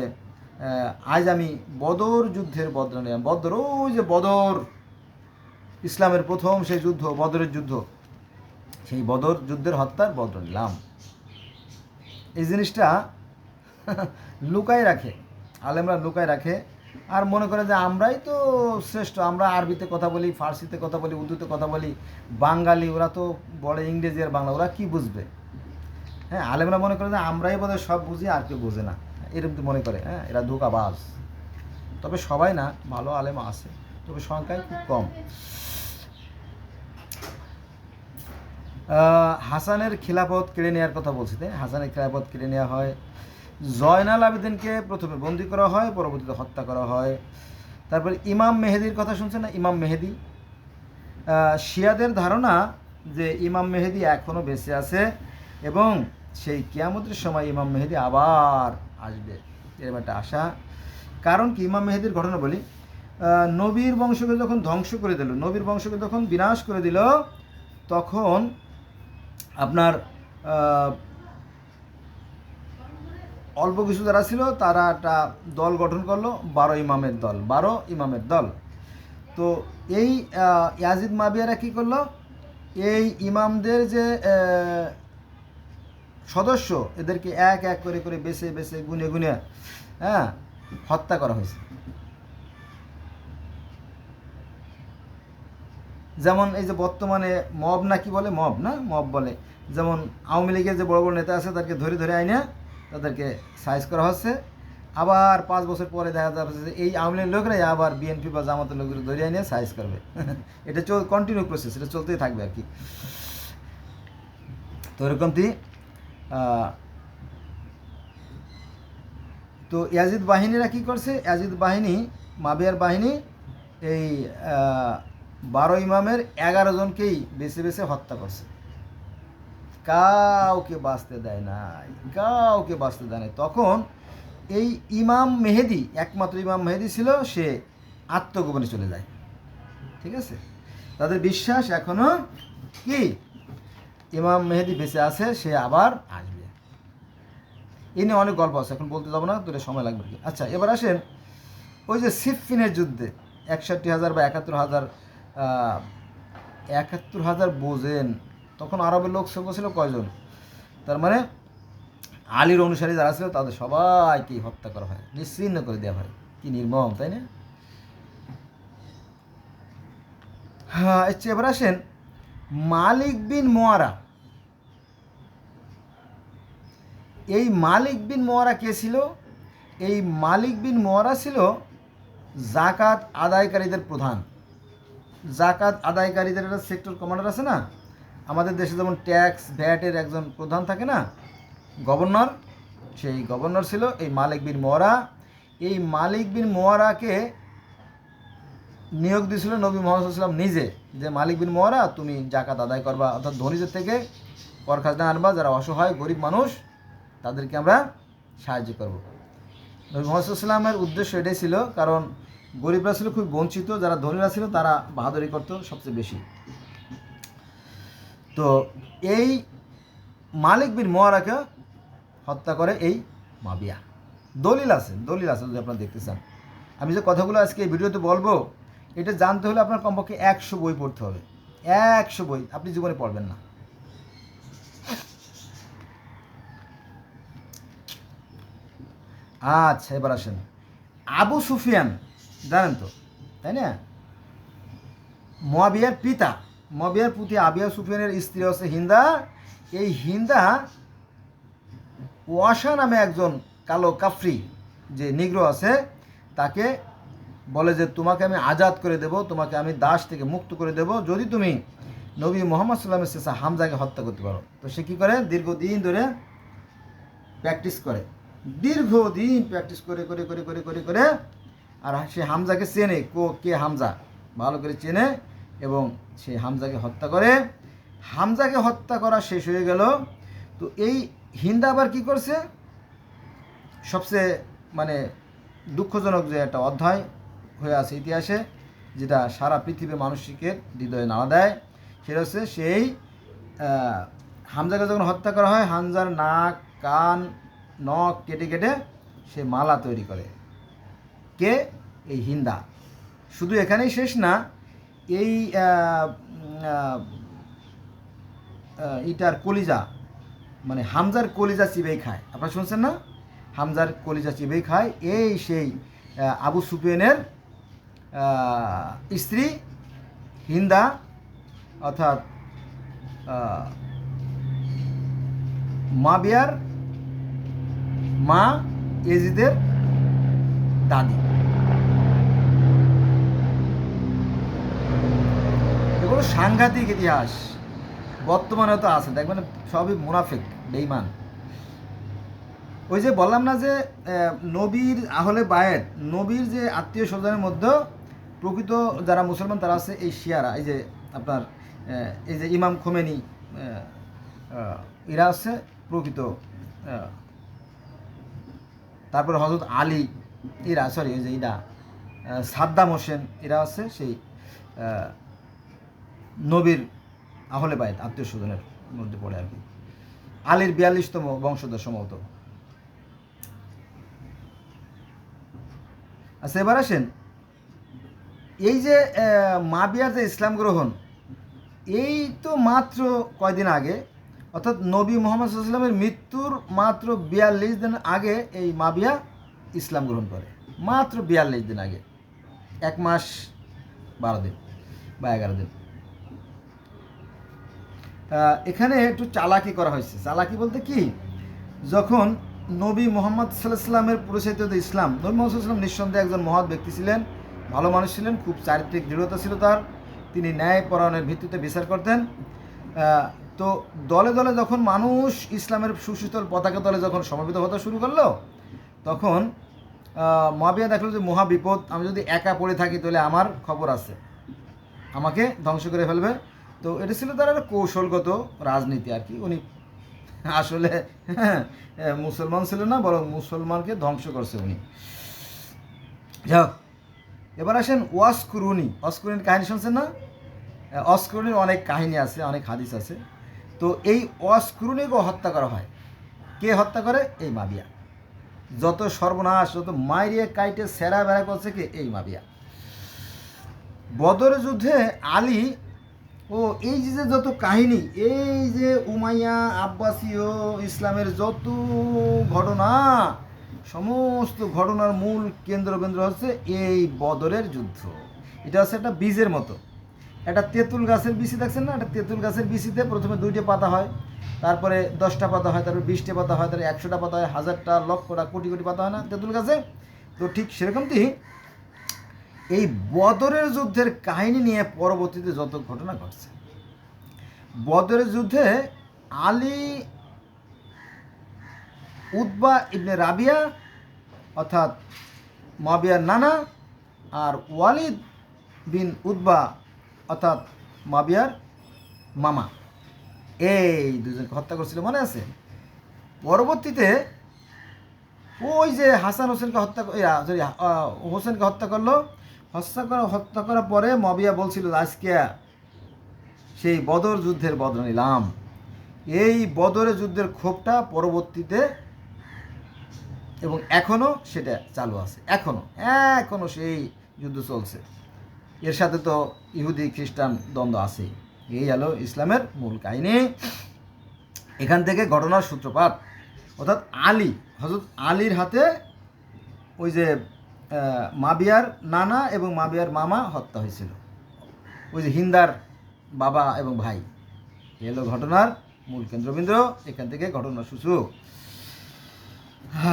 আজ আমি বদর যুদ্ধের বদলা নিলাম। বদর, ওই যে বদর, ইসলামের প্রথম সেই যুদ্ধ, বদরের যুদ্ধ, সেই বদর যুদ্ধের হত্যার বদলা নিলাম। এই জিনিসটা লুকায় রাখে, আলেমরা লুকায় রাখে, আর মনে করে যে আমরাই তো শ্রেষ্ঠ, আমরা আরবিতে কথা বলি, ফার্সিতে কথা বলি, উর্দুতে কথা বলি, বাঙালি, ওরা তো বলে ইংরেজি আর বাংলা, ওরা কি বুঝবে? হ্যাঁ, আলেমরা মনে করে যে আমরাই বোধহয় সব বুঝি, আর কেউ বোঝে না, এরকম মনে করে। হ্যাঁ, এরা ধোঁকাবাজ। তবে সবাই না, ভালো আলেম আছে, তবে সংখ্যায় খুব কম। হাসানের খিলাফত কেড়ে নেওয়ার কথা বলছি, তাই হাসানের খিলাফত কেড়ে নেওয়া হয়। জয়নাল আবেদিনকে প্রথমে বন্দি করা হয়, পরবর্তীতে হত্যা করা হয়। তারপর ইমাম মেহেদির কথা শুনছেন না? ইমাম মেহেদি, শিয়াদের ধারণা যে ইমাম মেহেদি এখনও বেঁচে আছে এবং সেই কিয়ামতের সময় ইমাম মেহেদি আবার আসবে, এরকম একটা আশা। কারণ কি, ইমাম মেহেদির ঘটনা বলি। নবীর বংশকে যখন ধ্বংস করে দিল, নবীর বংশকে যখন বিনাশ করে দিল, তখন আপনার অল্প কিছু যারা ছিল, তারা একটা দল গঠন করলো, 12 ইমামের দল। তো এই ইয়াজিদ মাবিয়ারা কী করলো, এই ইমামদের যে সদস্য, এদেরকে এক এক করে করে বেছে বেছে গুনে গুনে হত্যা করা হয়েছে। যেমন এই যে বর্তমানে মব না কি বলে, মব বলে, যেমন আওয়ামী লীগের যে বড় বড় নেতা আছে, তাদেরকে ধরে ধরে আইনে তাদেরকে সাইজ করা হচ্ছে। আবার 5 বছর পরে দেখা যাচ্ছে যে এই আওয়ামী লীগের লোকরাই আবার বিএনপি বা জামাতের লোকগুলো ধরে আইনে সাইজ করবে। এটা কন্টিনিউ প্রসেস, এটা চলতেই থাকবে আর কি। তো এরকমটি তো ইয়াজিদ বাহিনীরা কি করছে, ইয়াজিদ বাহিনী, মাবিয়ার বাহিনী এই 12 ইমামের 11 জনকেই বেছে বেছে হত্যা করছে। কাউকে বাঁচতে দেয় নাই। তখন এই ইমাম মেহেদি, একমাত্র ইমাম মেহেদি ছিল, সে আত্মগোপনে চলে যায়। ঠিক আছে, তাদের বিশ্বাস এখনো কি ইমাম মেহেদি বেঁচে আছে, সে আবার আসবে। এই নিয়ে অনেক গল্প আছে, এখন বলতে যাবো না, তোর সময় লাগবে কি। আচ্ছা, এবার আসেন ওই যে সিফিনের যুদ্ধে 61,000 বা 71,000 বোঝেন, তখন আরবের লোক সংখ্যা ছিল কয়জন? তার মানে আলীর অনুসারী যারা ছিল তাদের সবাইকেই হত্যা করা হয়, নিশ্চিহ্ন করে দেওয়া হয়। কি নির্মম, তাই না? হ্যাঁ, এবার আসেন মালিক বিন মোয়ারা। এই মালিক বিন মোয়ারা কে ছিল? এই মালিক বিন মোয়ারা ছিল জাকাত আদায়কারীদের প্রধান। জাকাত আদায়কারীদের একটা সেক্টর কমান্ডার আছে না, আমাদের দেশে যেমন ট্যাক্স ভ্যাটের একজন প্রধান থাকে না, গভর্নর, সেই গভর্নর ছিল এই মালিক বিন মোয়ারা। এই মালিক বিন মোয়ারাকে নিয়োগ দিয়েছিল নবী মুহাম্মদ সাল্লাল্লাহু আলাইহি ওয়াসাল্লাম নিজে, যে মালিক বিন মোয়ারা তুমি জাকাত আদায় করবা, অর্থাৎ ধনীদের থেকে কর খাজনা আনবা, যারা অসহায় গরিব মানুষ তাদেরকে আমরা সাহায্য করব। নবী মুহাম্মদ সাল্লাল্লাহু আলাইহি ওয়াসাল্লামের উদ্দেশ্য এটাই ছিল, কারণ গরিবরা ছিল খুব বঞ্চিত, যারা ধনীরা ছিল তারা বাহাদুরি করত সবচেয়ে বেশি। তো এই মালিক বিন মোয়ারাকে হত্যা করে এই মাবিয়া। দলিল আছে যদি আপনারা দেখতে চান। আমি যে কথাগুলো আজকে এই ভিডিওতে বলবো, এটা জানতে হলে আপনার কমপক্ষে 100 বই পড়তে হবে। 100 বই আপনি জীবনে পড়বেন না। আচ্ছা, এবার আসেন আবু সুফিয়ান, জানেন তো তাই না? মুয়াবিয়ার পিতা, মুয়াবিয়ার পুত্র আবু সুফিয়ানের স্ত্রী হচ্ছে হিন্দা। এই হিন্দা ওয়াসা নামে একজন কালো কাফরি যে নিগ্রো আছে, তাকে বলে যে তোমাকে আমি আজাদ করে দেব, তোমাকে আমি দাস থেকে মুক্ত করে দেব যদি তুমি নবী মুহাম্মদ সাল্লাল্লাহু আলাইহি ওয়াসাল্লামের হামজাকে হত্যা করতে পারো। তো সে কী করে, দীর্ঘদিন ধরে প্র্যাকটিস করে, দীর্ঘদিন প্র্যাকটিস করে করে করে করে করে করে আর সে হামজাকে চেনে, কে হামজা ভালো করে চেনে, এবং সে হামজাকে হত্যা করে। হামজাকে হত্যা করা শেষ হয়ে গেল। তো এই হিন্দা আবার কী করছে, সবচেয়ে মানে দুঃখজনক যে একটা অধ্যায় হয়ে আছে ইতিহাসে, যেটা সারা পৃথিবীর মানুষকে হৃদয়ে নাড়া দেয়, সেটা হচ্ছে সেই হামজাকে যখন হত্যা করা হয়, হামজার নাক কান নখ কেটে কেটে সে মালা তৈরি করে। কে? এই হিন্দা। শুধু এখানেই শেষ না, এই ইটার কলিজা, মানে হামজার কলিজা চিবেই খায়। আপনারা শুনছেন না? হামজার কলিজা চিবেই খায় এই সেই আবু সুফিয়ানের স্ত্রী হিন্দা, অর্থাৎ মাবিয়ার মা এজিদের দাদি। এগুলো সাংঘাতিক ইতিহাস, বর্তমানে তো আছে, দেখবেন সবই মুনাফিক বেঈমান। ওই যে বললাম না যে নবীর আহলে বায়েত, নবীর যে আত্মীয় স্বজনের মধ্যে প্রকৃত যারা মুসলমান তারা আছে এই শিয়ারা, এই যে আপনার এই যে ইমাম খোমেনি, এরা আছে প্রকৃত, তারপরে হযরত আলী, এরা সরি এই যে এরা সাদ্দাম হোসেন, এরা আছে সেই নবীর আহলে বায়েত আত্মীয় স্বজনের মধ্যে পড়ে আর কি। আলীর 42তম বংশধর সম্ভবত। আচ্ছা, এবার আসেন এই যে মাবিয়ার যে ইসলাম গ্রহণ, এই তো মাত্র কয়দিন আগে, অর্থাৎ নবী মুহাম্মদ সাল্লাল্লাহু আলাইহি ওয়াসাল্লামের মৃত্যুর মাত্র 42 দিন আগে এই মাবিয়া ইসলাম গ্রহণ করে। মাত্র 42 দিন আগে, 1 মাস 12 দিন বা 11 দিন। এখানে একটু চালাকি করা হয়েছে। চালাকি বলতে কি, যখন নবী মুহাম্মদ সাল্লাল্লাহু আলাইহি ওয়াসাল্লামের পরিচালিত ইসলাম, নবী মুহাম্মদ সাল্লাল্লাহু আলাইহি ওয়াসাল্লাম নিঃসন্দেহে একজন মহৎ ব্যক্তি ছিলেন, ভালো মানুষ ছিলেন, খুব চারিত্রিক দৃঢ়তা ছিল তার, তিনি ন্যায়পরায়ণের ভিত্তিতে বিচার করতেন। তো দলে দলে যখন মানুষ ইসলামের সুশীতল পতাকা তলে যখন সমবেত হতে শুরু করলো, তখন মুয়াবিয়া দেখলো যে মহা বিপদ, আমি যদি একা পড়ে থাকি তাহলে আমার খবর আছে, আমাকে ধ্বংস করে ফেলবে। তো এটা ছিল তার একটা কৌশলগত রাজনীতি আর কি। উনি আসলে মুসলমান ছিল না, বরং মুসলমানকে ধ্বংস করছে উনি। যাক, এবার আসেন ওয়াসকুরুনি। ওয়াসকুরুনির কাহিনী শুনছেন না? ওয়াসকুরুনির অনেক কাহিনী আছে, অনেক হাদিস আছে। তো এই ওয়াসকুরুনিকে হত্যা করা হয়। কে হত্যা করে? এই মাবিয়া। যত সর্বনাশ, যত মাইরিয়ে কাইটে সেরা বেড়া করছে কে? এই মাবিয়া। বদরের যুদ্ধে আলী ও এই যে যত কাহিনী, এই যে উমাইয়া আব্বাসীয় ইসলামের যত ঘটনা, সমস্ত ঘটনার মূল কেন্দ্রবিন্দু হচ্ছে এই বদরের যুদ্ধ। এটা হচ্ছে একটা বীজের মতো। একটা তেঁতুল গাছের বিচি দেখছেন না? একটা তেঁতুল গাছের বিচিতে প্রথমে 2টে পাতা হয়, তারপরে 10টা পাতা হয়, তারপরে 20টে পাতা হয়, তারপরে 100টা পাতা হয়, 1000টা, লক্ষটা, কোটি কোটি পাতা হয় না তেঁতুল গাছে? তো ঠিক সেরকমটি এই বদরের যুদ্ধের কাহিনী নিয়ে পরবর্তীতে যত ঘটনা ঘটছে। বদরের যুদ্ধে আলী উতবা ইবনে রাবিয়া অর্থাৎ মাবিয়ার নানা, আর ওয়ালিদ বিন উতবা অর্থাৎ মাবিয়ার মামা, এই দুজনকে হত্যা করছিল, মনে আছে? পরবর্তীতে ওই যে হাসান হোসেনকে হত্যা, সরি, হোসেনকে হত্যা করলো। হত্যা করার পরে মাবিয়া বলছিল আজকে সেই বদর যুদ্ধের বদলা নিলাম। এই বদরের যুদ্ধের ক্ষোভটা পরবর্তীতে এবং এখনও সেটা চালু আছে, এখনও সেই যুদ্ধ চলছে। এর সাথে তো ইহুদি খ্রিস্টান দ্বন্দ্ব আছে। এই হলো ইসলামের মূল কাহিনী। এখান থেকে ঘটনার সূত্রপাত, অর্থাৎ হযরত আলীর হাতে ওই যে মাবিয়ার নানা এবং মাবিয়ার মামা হত্যা হয়েছিল, ওই যে হিন্দার বাবা এবং ভাই। এই হলো ঘটনার মূল কেন্দ্রবিন্দু, এখান থেকে ঘটনার সূচক।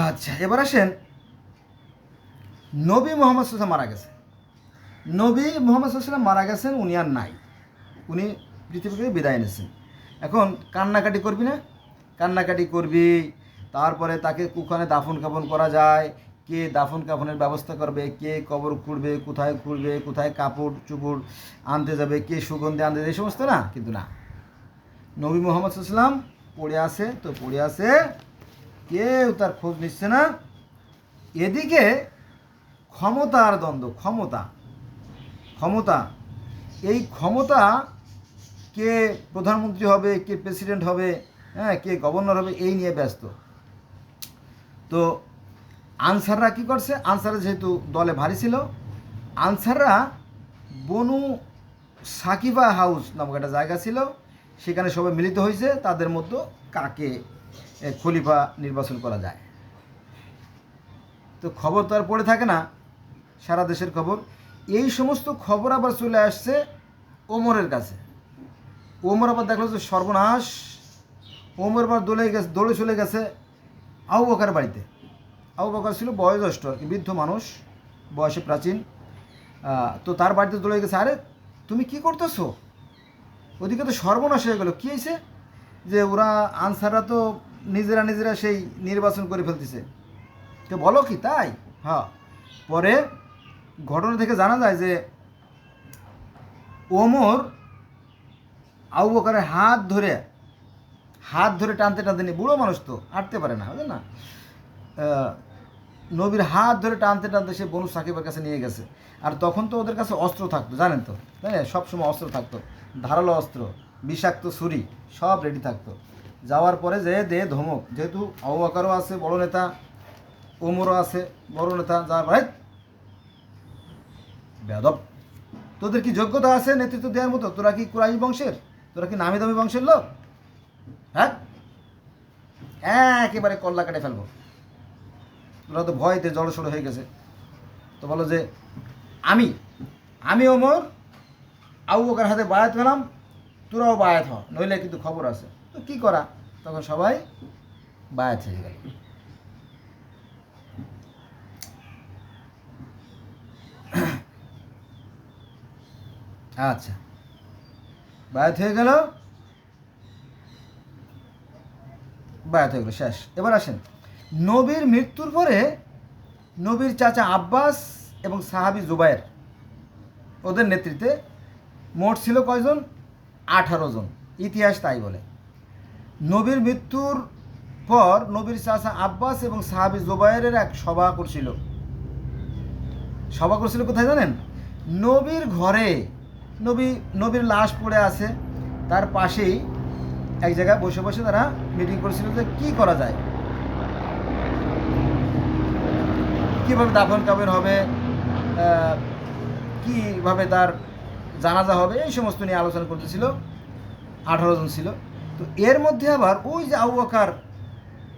আচ্ছা, এবার আসেন, নবী মুহাম্মদ সাল্লাল্লাহু আলাইহি ওয়াসাল্লাম মারা গেছে। নবী মুহাম্মদ সাল্লাল্লাহু আলাইহি ওয়াসাল্লাম মারা গেছেন, উনি আর নাই, উনি পৃথিবী থেকে বিদায় নিয়েছেন। এখন কান্নাকাটি করবি না? কান্নাকাটি করবি। তারপরে তাকে কোখানে দাফন কাফন করা যায়, কে দাফন কাফনের ব্যবস্থা করবে, কে কবর খুঁড়বে, কোথায় কাপড় চুপড় আনতে যাবে, কে সুগন্ধি আনতে যাবে, এই সমস্ত না। কিন্তু না, নবী মুহাম্মদ সাল্লাল্লাহু আলাইহি ওয়াসাল্লাম পড়ে আছে, কেউ তার খোঁজ নিচ্ছে না। এদিকে ক্ষমতার দ্বন্দ্ব, ক্ষমতা, এই ক্ষমতা, কে প্রধানমন্ত্রী হবে, কে প্রেসিডেন্ট হবে, হ্যাঁ, কে গভর্নর হবে, এই নিয়ে ব্যস্ত। তো আনসাররা কি করছে? আনসাররা যেহেতু দলে ভারী ছিল, আনসাররা বনু সাকিবা হাউস নামক একটা জায়গা ছিল, সেখানে সবাই মিলিত হয়েছে, তাদের মধ্যে কাকে খলিফা নির্বাচন করা যায়। তো খবর তো আর পড়ে থাকে না, সারা দেশের খবর। এই সমস্ত খবর আবার চলে আসছে ওমরের কাছে। ওমর আবার দেখলো যে সর্বনাশ, ওমর আবার দৌড়ে চলে গেছে আবু বকরের বাড়িতে। আবু বকর ছিল বয়োজ্যেষ্ঠ, আর কি, বৃদ্ধ মানুষ, বয়সে প্রাচীন। তো তার বাড়িতে দৌড়ে গেছে, আরে তুমি কি করতেছো? ওদিকে তো সর্বনাশ হয়ে গেল। কী হয়েছে? যে ওরা আনসাররা তো নিজেরা সেই নির্বাচন করে ফেলতেছে। তো বলো কি তাই? হ্যাঁ। পরে ঘটনা থেকে জানা যায় যে ওমর আবু বকরের হাত ধরে টানতে নিয়ে, বুড়ো মানুষ তো হাঁটতে পারে না, বুঝলেন না, নবীর হাত ধরে টানতে সে বনু সাকিবের কাছে নিয়ে গেছে। আর তখন তো ওদের কাছে অস্ত্র থাকতো, জানেন তো, তাই না? সবসময় অস্ত্র থাকতো, ধারালো অস্ত্র, বিষাক্ত ছুরি, সব রেডি থাকতো। যাওয়ার পরে দে ধমক, যেহেতু আবু বকরও আছে বড় নেতা, ওমরও আছে বড় নেতা, যার ভাই বেয়াদব, তোদের কি যোগ্যতা আছে নেতৃত্ব দেওয়ার মতো? তোরা কি কুরাইশ বংশের? তোরা কি নামি দামি বংশের লোক? হ্যাঁ, একেবারে কল্লা কেটে ফেলবো। তোরা তো ভয়তে জড়সড় হয়ে গেছে। তো বলো যে আমি ওমর আবু বকর হাতে বায়াত পেলাম, তোরাও বায়াত হ, নইলে কিন্তু খবর আছে। তো কী করা, তখন সবাই বায়াত হয়ে গেল। আচ্ছা, বায়াত হয়ে গেল, শেষ। এবার আসেন, নবীর মৃত্যুর পরে নবীর চাচা আব্বাস এবং সাহাবী জুবায়ের, ওদের নেতৃত্বে মোট ছিল কয়জন? 18 জন, ইতিহাস তাই বলে। নবীর মৃত্যুর পর নবীর চাচা আব্বাস এবং সাহাবী জুবায়েরের এক সভা করছিল কোথায় জানেন? নবীর ঘরে। নবীর লাশ পড়ে আছে, তার পাশেই এক জায়গায় বসে তারা মিটিং করেছিল যে কী করা যায়, কীভাবে দাফন কাফন হবে, কীভাবে তার জানাজা হবে, এই সমস্ত নিয়ে আলোচনা করতেছিল। 18 জন ছিল। তো এর মধ্যে আবার ওই যে আবু বকর,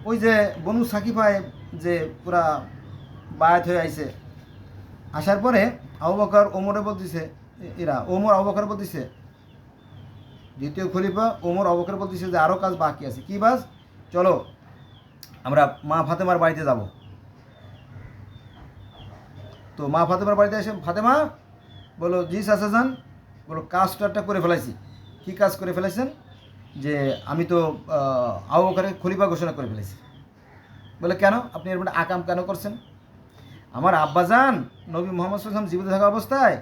ওই যে বনু সাকিফায় যে পুরা বায়াত হয়ে আইছে, আসার পরে আবু বকর ওমরে বলতেছে, ওমর আবু বকর বলতেছে, দ্বিতীয় খলিফা ওমর আবু বকর বলতেছে যে আরও কাজ বাকি আছে। কি বাস? চলো আমরা মা ফাতেমার বাড়িতে যাব। তো মা ফাতেমার বাড়িতে এসে ফাতেমা বলো, জি চাচা যান। বলো, কাজটা করে ফেলাইছি। কি কাজ করে ফেলেছেন? যে আমি তো আবু বকরের খলিফা ঘোষণা করে ফেলেছি। বলে, কেন? আপনি এর মধ্যে আকাম কেন করছেন? আমার আব্বাজান নবী মোহাম্মদ সাল্লাল্লাহু আলাইহি ওয়াসাল্লাম জীবিত থাকা অবস্থায়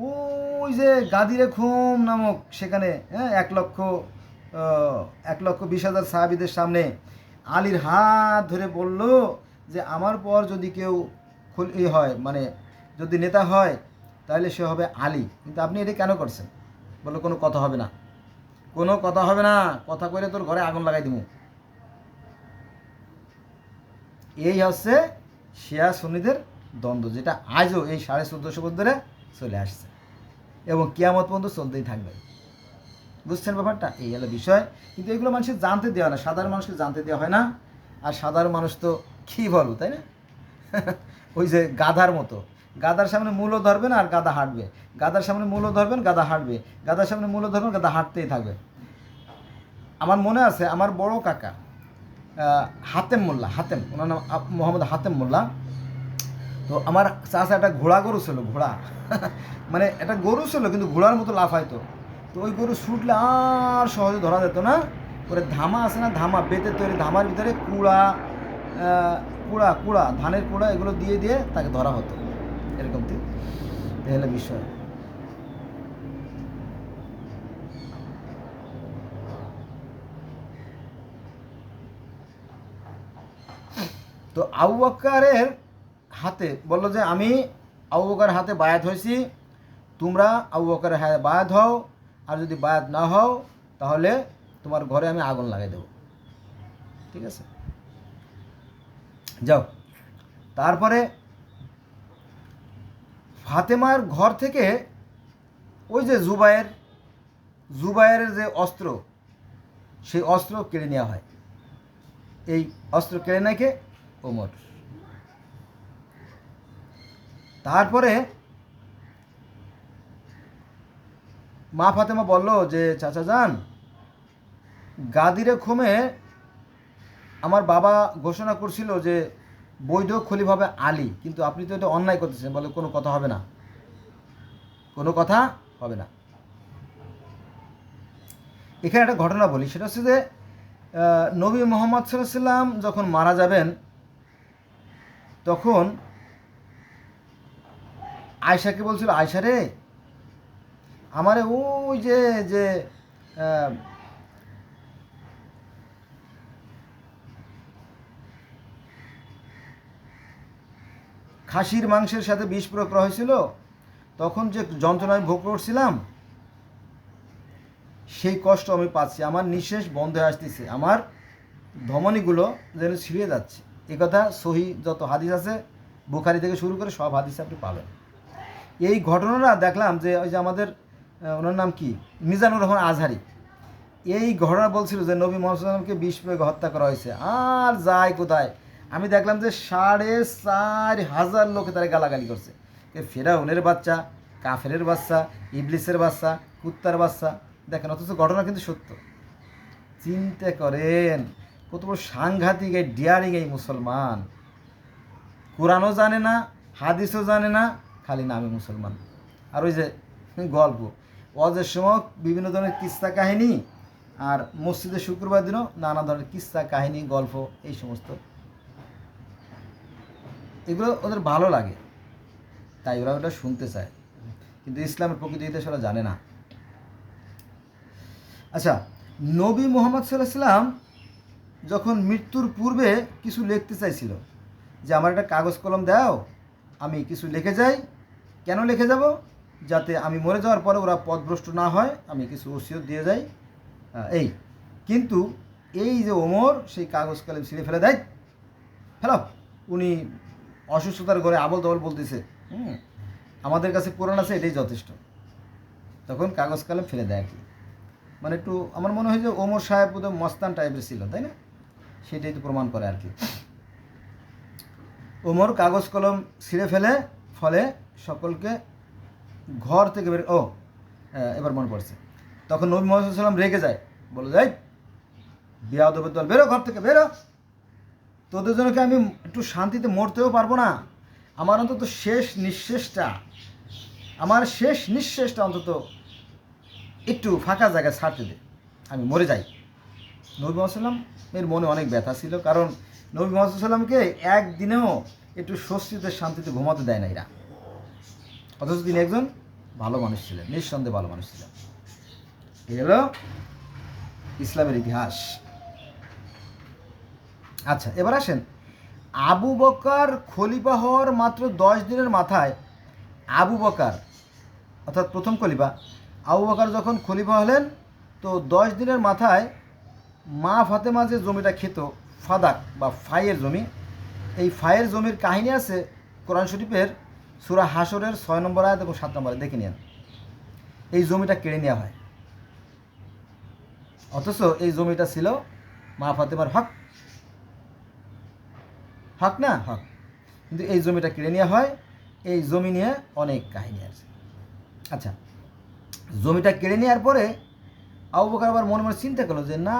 ওই যে গাদিরে খুম নামক সেখানে, হ্যাঁ, 1,20,000 সাহাবীদের সামনে আলীর হাত ধরে বলল যে আমার পর যদি কেউ হয়, মানে যদি নেতা হয় তাহলে সে হবে আলী। কিন্তু আপনি এটা কেন করছেন? বললো, কোনো কথা হবে না, কোনো কথা হবে না, কথা কইলে তোর ঘরে আগুন লাগাই দিব। এই হচ্ছে শিয়া সুন্নিদের দ্বন্দ্ব, যেটা আজও এই 1450 বছর ধরে চলে আসছে এবং কিয়ামত পর্যন্ত চলতেই থাকবে। বুঝছেন ব্যাপারটা? এই হলো বিষয়। কিন্তু এগুলো মানুষের জানতে দেওয়া না, সাধারণ মানুষকে জানতে দেওয়া হয় না। আর সাধারণ মানুষ তো কী বলবো, তাই না? ওই যে গাধার মতো, গাধার সামনে মূলও ধরবেন আর গাধা হাঁটবে, গাধার সামনে মূলও ধরবেন, গাধা হাঁটবে, গাধার সামনে মূলও ধরবেন, গাধা হাঁটতেই থাকবে। আমার মনে আছে আমার বড় কাকা হাতেম মোল্লা, হাতেম, ওনার নাম মোহাম্মদ হাতেম মোল্লা। তো আমার চাচা একটা ঘোড়া গরু ছিল, ঘোড়া মানে একটা গরু ছিল কিন্তু ঘোড়ার মতো লাফাইতো। তো ওই গরু ছুটলে আর সহজে ধরা যেত না। ওরে ধামা আছে না, ধামা, বেতের তৈরি ধামার ভিতরে কুড়া, কুড়া ধানের কুড়া এগুলো দিয়ে দিয়ে তাকে ধরা হতো, এরকম কি হলো বিষয়। তো আবু বকরের হাতে বললো যে আমি আবু বকরের হাতে বায়াত হয়েছি, তোমরা আবু বকরের হাতে বায়াত হও, আর যদি বায়াত না হও তাহলে তোমার ঘরে আমি আগুন লাগাই দেব। ঠিক আছে, যাও। তারপরে ফাতেমার ঘর থেকে ওই যে জুবায়ের যে অস্ত্র, সেই অস্ত্র কেড়ে নেওয়া হয়। এই অস্ত্র কেড়ে নেয় কে? ওমর। তারপরে মা ফাতেমা বলল যে চাচা যান, গাদিরে খুমে আমার বাবা ঘোষণা করছিল যে বৈধ খলিফা হবে আলী, কিন্তু আপনি তো এটা অন্যায় করতেছেন। বলে, কোনো কথা হবে না, কোনো কথা হবে না। এখানে একটা ঘটনা বলি, সেটা হচ্ছে যে নবী মোহাম্মদ সাল্লাল্লাহু আলাইহি ওয়াসাল্লাম যখন মারা যাবেন তখন আয়েশাকে বলছিল, আয়েশা রে, আমারে ওই যে যে খাসির মাংসের সাথে বিষ প্রয়োগ করা হয়েছিল, তখন যে যন্ত্রণায় ভোগ করছিলাম সেই কষ্ট আমি পাচ্ছি, আমার নিঃশ্বাস বন্ধ হয়ে আসতেছে, আমার ধমনীগুলো যেন ছিঁড়ে যাচ্ছে। এই কথা সহি যত হাদিস আছে বুখারী থেকে শুরু করে সব হাদিস আপনি পাবেন। এই ঘটনাটা দেখলাম যে ওই যে আমাদের ওনার নাম কি, মিজানুর রহমান আজহারি, এই ঘটনা বলছিল যে নবী মুহাম্মদ সাল্লাল্লাহু আলাইহি ওয়াসাল্লামকে বিষ প্রয়োগে হত্যা করা হয়েছে। আর যায় কোথায়, আমি দেখলাম যে 4,500 লোকে তারা গালাগালি করছে, ফেরাউনের বাচ্চা, কাফেরের বাচ্চা, ইবলিসের বাচ্চা, কুত্তার বাচ্চা। দেখেন, অথচ ঘটনা কিন্তু সত্য। চিন্তা করেন কত বড় সাংঘাতিক এই ডিয়ারিং এই মুসলমান, কোরআনও জানে না, হাদিসও জানে না, খালি নামে মুসলমান। আর ওই যে গল্প, ওয়াজের সময় বিভিন্ন ধরনের কিস্সা কাহিনী, আর মসজিদে শুক্রবার দিনও নানা ধরনের কিস্সা কাহিনী, গল্প, এই সমস্ত, এগুলো ওদের ভালো লাগে, তাই ওরা ওটা শুনতে চায়। কিন্তু ইসলামের প্রকৃতি ইতিহাস ওরা জানে না। আচ্ছা, নবী মুহাম্মদ সাল্লাল্লাহু আলাইহি ওয়াসাল্লাম যখন মৃত্যুর পূর্বে কিছু লিখতে চাইছিল, যে আমার একটা কাগজ কলম দাও, আমি কিছু লিখে যাই। কেন লিখে যাব? যাতে আমি মরে যাওয়ার পরে ওরা পথভ্রষ্ট না হয়, আমি কিছু ওসিয়ত দিয়ে যাই, এই। কিন্তু এই যে ওমর সেই কাগজ কলম ছিঁড়ে ফেলে দেয়, ফেলো। উনি অসুস্থতার ঘরে আবল তাবল বলতেছে, আমাদের কাছে কোরআন আছে, এটাই যথেষ্ট। তখন কাগজ কলম ফেলে দেয় আর কি। মানে একটু আমার মনে হয় যে ওমর সাহেব বোধহয় মস্তান টাইপের ছিল, তাই না? সেটাই তো প্রমাণ করে আর কি। ওমর কাগজ কলম ছিঁড়ে ফেলে, ফলে সকলকে ঘর থেকে বের এবার মনে পড়ছে। তখন নবী মুহাম্মদ সাল্লাল্লাহু আলাইহি ওয়াসাল্লাম রেগে যায়, বলে যাই বিয়াদবের দল, বেরো ঘর থেকে, বেরো, তোদের জন্য কি আমি একটু শান্তিতে মরতেও পারবো না? আমার অন্তত শেষ নিঃশ্বাসটা অন্তত একটু ফাঁকা জায়গায় ছাড়তে দে, আমি মরে যাই। নবী মুহাম্মদ সাল্লামের মনে অনেক ব্যথা ছিল, কারণ নবী মুহাম্মদ সাল্লামকে একদিনেও একটু স্বস্তিতে শান্তিতে ঘুমাতে দেয় না এরা, অথচ তিনি একজন ভালো মানুষ ছিলেন, নিঃসন্দেহে ভালো মানুষ ছিলেন। এই হলো ইসলামের ইতিহাস। আচ্ছা, এবার আসেন, আবু বকর খলিফা হওয়ার মাত্র 10 দিনের মাথায় আবু বকর অর্থাৎ প্রথম খলিফা আবু বকর যখন খলিফা হলেন, তো 10 দিনের মাথায় মা ফাতেমা যে জমিটা খেত, ফাদাক বা ফাইয়ের জমি, এই ফাইয়ের জমির কাহিনী আছে কোরআন শরীফের সূরা হাশরের 6 নম্বর আয়াত এবং 7 নম্বরে, দেখে নিন। এই জমিটা কেড়ে নেওয়া হয়, অথচ এই জমিটা ছিল মা ফাতেমার হক না, হক, কিন্তু এই জমিটা কেড়ে নেওয়া হয়। এই জমি নিয়ে অনেক কাহিনী আছে। আচ্ছা, জমিটা কেড়ে নেওয়ার পরে আবু বকর আবার মনে মনে চিন্তা করলো যে না,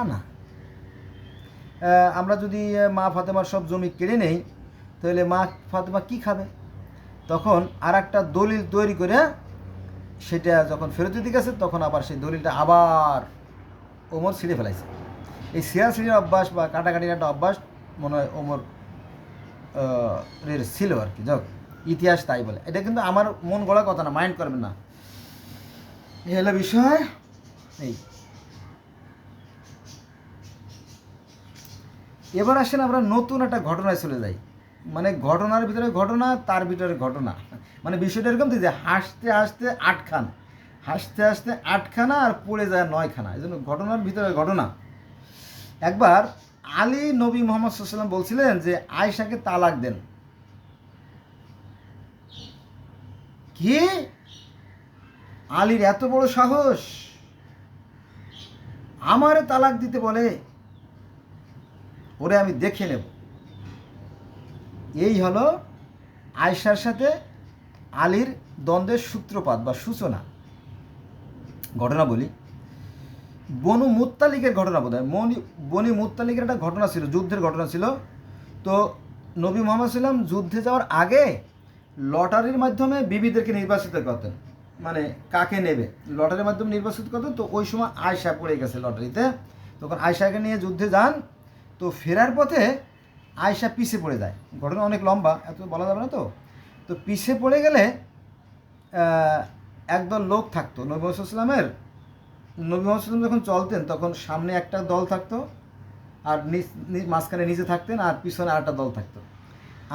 আমরা যদি মা ফাতেমার সব জমি কেড়ে নেই, তাহলে মা ফাতেমা কী খাবে? তখন আর একটা দলিল তৈরি করে সেটা যখন ফেরত দিতে গেছে, তখন আবার সেই দলিলটা আবার ওমর ছিঁড়ে ফেলাইছে। এই ছিঁড়াছিঁড়ির অভ্যাস বা কাটাকাটির একটা অভ্যাস মনে হয় ওমর ছিল আর কি। যাক, ইতিহাস তাই বলে, এটা কিন্তু আমার মন গড়া কথা না, মাইন্ড করবেন না, এই হলো বিষয়। এই এবার আসেন আমরা নতুন একটা ঘটনায় চলে যাই, মানে ঘটনার ভিতরে ঘটনা, তার ভিতরে ঘটনা, মানে বিষয়টা এরকম যে হাসতে হাসতে 8খানা আর পড়ে যায় 9খানা, এই জন্য ঘটনার ভিতরে ঘটনা। একবার আলী নবী মুহাম্মদ সাল্লাল্লাহু আলাইহি ওয়াসাল্লাম বলছিলেন যে আয়েশাকে তালাক দেন। কি? আলীর এত বড় সাহস, আমারে তালাক দিতে বলে, ওরে আমি দেখে নেব। এই হলো আয়েশার সাথে আলীর দ্বন্দ্বের সূত্রপাত বা সূচনা। ঘটনা বলি, বনু মুত্তালিকের ঘটনা, বোধ হয় বনি মুত্তালিকের একটা ঘটনা ছিল, যুদ্ধের ঘটনা ছিল। তো নবী মুহাম্মদ সাল্লাম যুদ্ধে যাওয়ার আগে লটারির মাধ্যমে বিবিদেরকে নির্বাচিত করতেন, মানে কাকে নেবে লটারির মাধ্যমে নির্বাচিত করতেন। তো ওই সময় আয়েশা পড়ে গেছে লটারিতে, তখন আয়েশাকে নিয়ে যুদ্ধে যান। তো ফেরার পথে আয়েশা পিছে পড়ে যায়, ঘটনা অনেক লম্বা, এত বলা যাবে না। তো পিছে পড়ে গেলে একদল লোক থাকতো নবী মুহাম্মদ সাল্লাম যখন চলতেন, তখন সামনে একটা দল থাকতো, আর মাঝখানে নিচে থাকতেন, আর পিছনে আরেকটা দল থাকতো।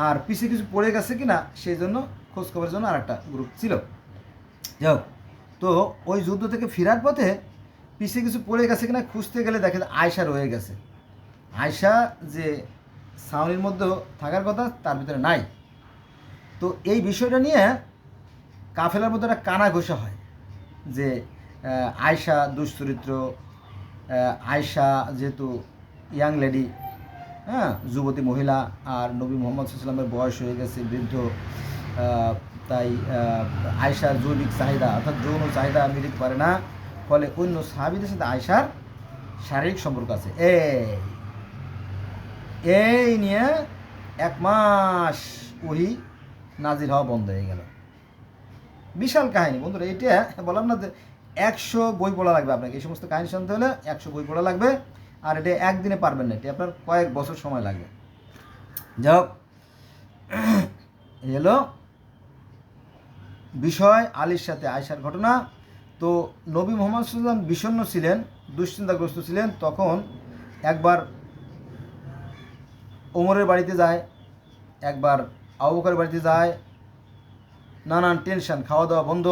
আর পিছে কিছু পড়ে গেছে কিনা সেই জন্য খোঁজখবরের জন্য আরেকটা গ্রুপ ছিল। যাই হোক, তো ওই যুদ্ধ থেকে ফেরার পথে পিছে কিছু পড়ে গেছে কিনা খুঁজতে গেলে দেখে আয়েশা রয়ে গেছে। আয়েশা যে ছাউনির মধ্যে থাকার কথা তার ভিতরে নাই। তো এই বিষয়টা নিয়ে কাফেলার মধ্যে একটা কানাঘোষা হয় যে আয়েশা দুশ্চরিত্র, আয়েশা যেহেতু ইয়াং লেডি, হ্যাঁ, যুবতী মহিলা, আর নবী মুহাম্মদ সাল্লাল্লাহু আলাইহি ওয়াসাল্লামের বয়স হয়ে গেছে, বৃদ্ধ, তাই আয়েশার জৈবিক চাহিদা অর্থাৎ যৌন চাহিদা মিলিতে পারে না, ফলে অন্য সাহাবীদের সাথে আয়েশার শারীরিক সম্পর্ক আছে। এই নিয়ে 1 মাস ওহি নাজির হওয়া বন্ধ হয়ে গেল। বিশাল কাহিনী বন্ধুরা, এটা বললাম না যে 100 বই পড়া লাগবে আপনাকে, এই সমস্ত কাহিনী শুনতে হলে 100 বই পড়া লাগবে, আর এটা একদিনে পারবেন না, এটা আপনার কয়েক বছর সময় লাগবে। যাই হোক, এলো বিষয় আলীর সাথে আয়েশার ঘটনা। তো নবী মুহাম্মদ সাল্লাল্লাহু আলাইহি ওয়াসাল্লাম বিষণ্ণ ছিলেন, দুশ্চিন্তাগ্রস্ত ছিলেন। তখন একবার ওমরের বাড়িতে যায়, একবার আবু বকরের বাড়িতে যায়, নানান টেনশন, খাওয়া দাওয়া বন্ধ।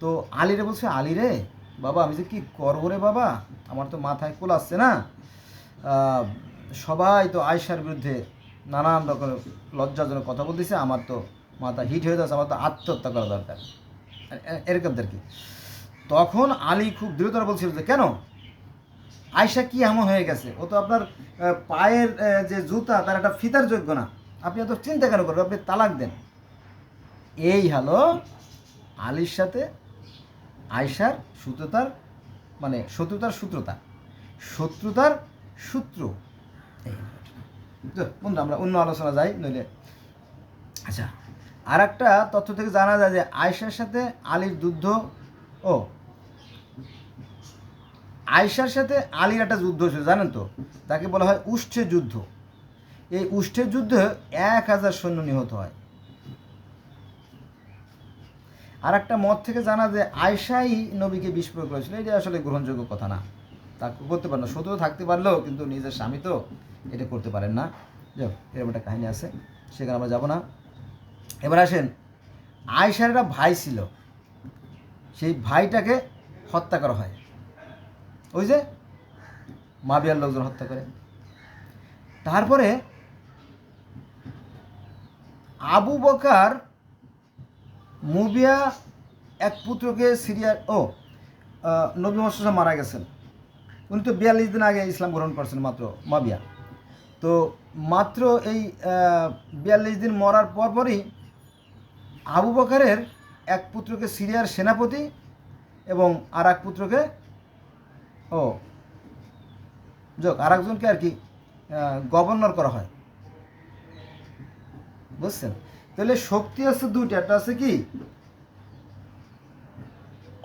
তো আলীরে বলছে, আলী রে বাবা, আমি যে কী করবো রে বাবা, আমার তো মাথায় কোল আসছে না, সবাই তো আয়েশার বিরুদ্ধে নানান রকমের লজ্জাজনক কথা বলতেছে, আমার তো মাথা হিট হয়ে যাচ্ছে, আমার তো আত্মহত্যা করা দরকার, এরকমদের কি। তখন আলী খুব দৃঢ়তার বলছিল যে কেন আয়সা কি এমন হয়ে গেছে, ও তো আপনার পায়ের যে জুতা তার একটা ফিতার যোগ্য না, আপনি এত চিন্তা কেন করবেন, আপনি তালাক দেন। এই হলো আলীর সাথে আয়সার সূত্রতার মানে শত্রুতার সূত্র। এই বন্ধু আমরা অন্য আলোচনা যাই নইলে। আচ্ছা, আর একটা তথ্য থেকে জানা যায় যে আয়সার সাথে আলীর যুদ্ধ, ও আয়সার সাথে আলীর একটা যুদ্ধ হয়েছিল জানেন তো, তাকে বলা হয় উষ্ঠের যুদ্ধ। এই উষ্ঠের যুদ্ধে 1000 সৈন্য নিহত হয়। আর একটা মত থেকে জানা যে আয়সাই নবীকে বিষ প্রয়োগ করেছিল, এটা আসলে গ্রহণযোগ্য কথা না, তা করতে পারেন না। শত্রু থাকতে পারলেও কিন্তু নিজের স্বামী তো এটা করতে পারেন না। যাও, এরকম একটা কাহিনী আছে, সেখানে আমরা যাবো না। এবার আসেন, আয়সার একটা ভাই ছিল, সেই ভাইটাকে হত্যা করা হয়, ওই যে মাবিয়ার লোকজন হত্যা করে। তারপরে আবু বকর মুবিয়া এক পুত্রকে সিরিয়ার নবী মোহাম্মদ মারা গেছেন, উনি তো 42 দিন আগে ইসলাম গ্রহণ করছেন মাত্র মাবিয়া। তো মাত্র এই 42 দিন মরার পরপরই আবু বকরের এক পুত্রকে সিরিয়ার সেনাপতি এবং আর এক পুত্রকে আর একজনকে আর কি গভর্নর করা হয়, বুঝছেন? তাহলে শক্তি আছে দুইটা, একটা আছে কি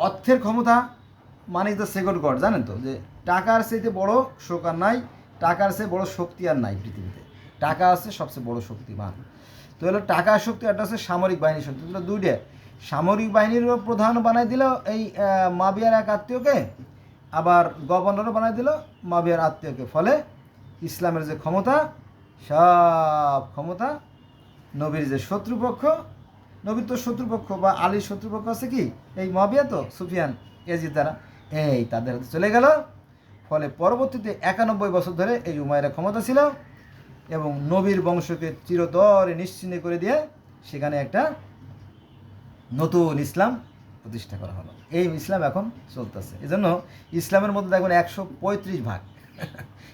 অর্থের ক্ষমতা, মানে দ্য সেকেন্ড গড, জানেন তো যে টাকার চেয়ে বড় শোক আর নাই, টাকার চেয়ে বড় শক্তি আর নাই পৃথিবীতে, টাকা আছে সবচেয়ে বড় শক্তিমান। তো হলো টাকা শক্তি, একটা হচ্ছে সামরিক বাহিনী শক্তি। তাহলে দুইটা সামরিক বাহিনীর প্রধান বানাই দিল এই মাবিয়ার এক আত্মীয়কে, আবার গভর্নরও বানাই দিল মাবিয়ার আত্মীয়কে। ফলে ইসলামের যে ক্ষমতা, সব ক্ষমতা নবীর যে শত্রুপক্ষ, নবীর তো শত্রুপক্ষ বা আলীর শত্রুপক্ষ আছে কি এই মাবিয়া, তো সুফিয়ান ইয়াজিদ দ্বারা, এই তাদের হাতে চলে গেল। ফলে পরবর্তীতে 91 বছর ধরে এই উমাইরা ক্ষমতা ছিল এবং নবীর বংশকে চিরতরে নিশ্চিহ্ন করে দিয়ে সেখানে একটা নতুন ইসলাম প্রতিষ্ঠা করা হলো। এই ইসলাম এখন চলতেছে। এই জন্য ইসলামের মধ্যে দেখবেন 135 ভাগ।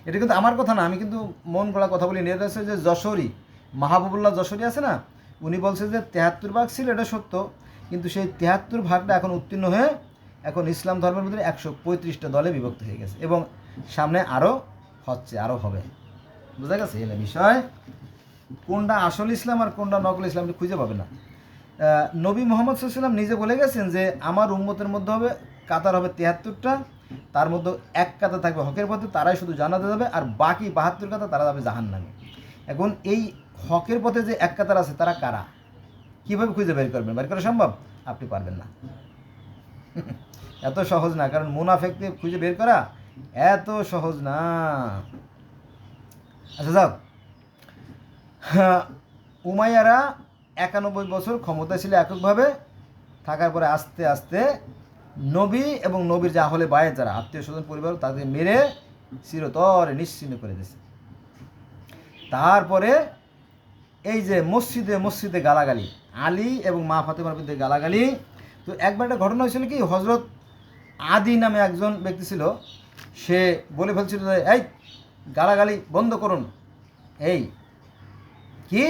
এটা কিন্তু আমার কথা না, আমি কিন্তু মন গড়া কথা বলি। নিয়ে রয়েছে যে যশোরী মাহবুবুল্লাহ যশোরী আছে না, উনি বলছে যে 73 ভাগ ছিল, এটা সত্য, কিন্তু সেই 73 ভাগটা এখন উত্তীর্ণ হয়ে এখন ইসলাম ধর্মের মধ্যে 135টা দলে বিভক্ত হয়ে গেছে এবং সামনে আরও হচ্ছে, আরও হবে। বুঝা গেছে? এলে বিষয় কোনটা আসল ইসলাম আর কোনটা নকল ইসলাম খুঁজে পাবে না। নবী মোহাম্মদ সাল্লাল্লাহু আলাইহি ওয়াসাল্লাম নিজে বলে গেছেন যে আমার উম্মতের মধ্যে হবে কাতার হবে 73টা, তার মধ্যে এক কাতার থাকবে হকের পথে, তারাই শুধু জান্নাতে যাবে, আর বাকি 72 কাতার তারা যাবে জাহান্নামে। এখন এই হকের পথে যে এক কাতার আছে তারা কারা, কীভাবে খুঁজে বের করবেন? বের করা সম্ভব? আপনি পারবেন না। এত সহজ না, কারণ মুনাফিকদের খুঁজে বের করা এত সহজ না। আচ্ছা যাও, উমাইয়ারা 91 বছর ক্ষমতা ছিল এককভাবে, থাকার পরে আস্তে আস্তে নবী এবং নবীর যে আহলে বায়েত যারা আত্মীয় স্বজন পরিবার তাদের মেরে চিরতরে নিশ্চিহ্ন করে দিয়েছে। তারপরে এই যে মসজিদে মসজিদে গালাগালি, আলী এবং মা ফাতেমার বিরুদ্ধে গালাগালি। তো একবার একটা ঘটনা হয়েছিল কি, হজরত আদি নামে একজন ব্যক্তি ছিল, সে বলে ফেলছিল যে এই গালাগালি বন্ধ করুন। এই কি,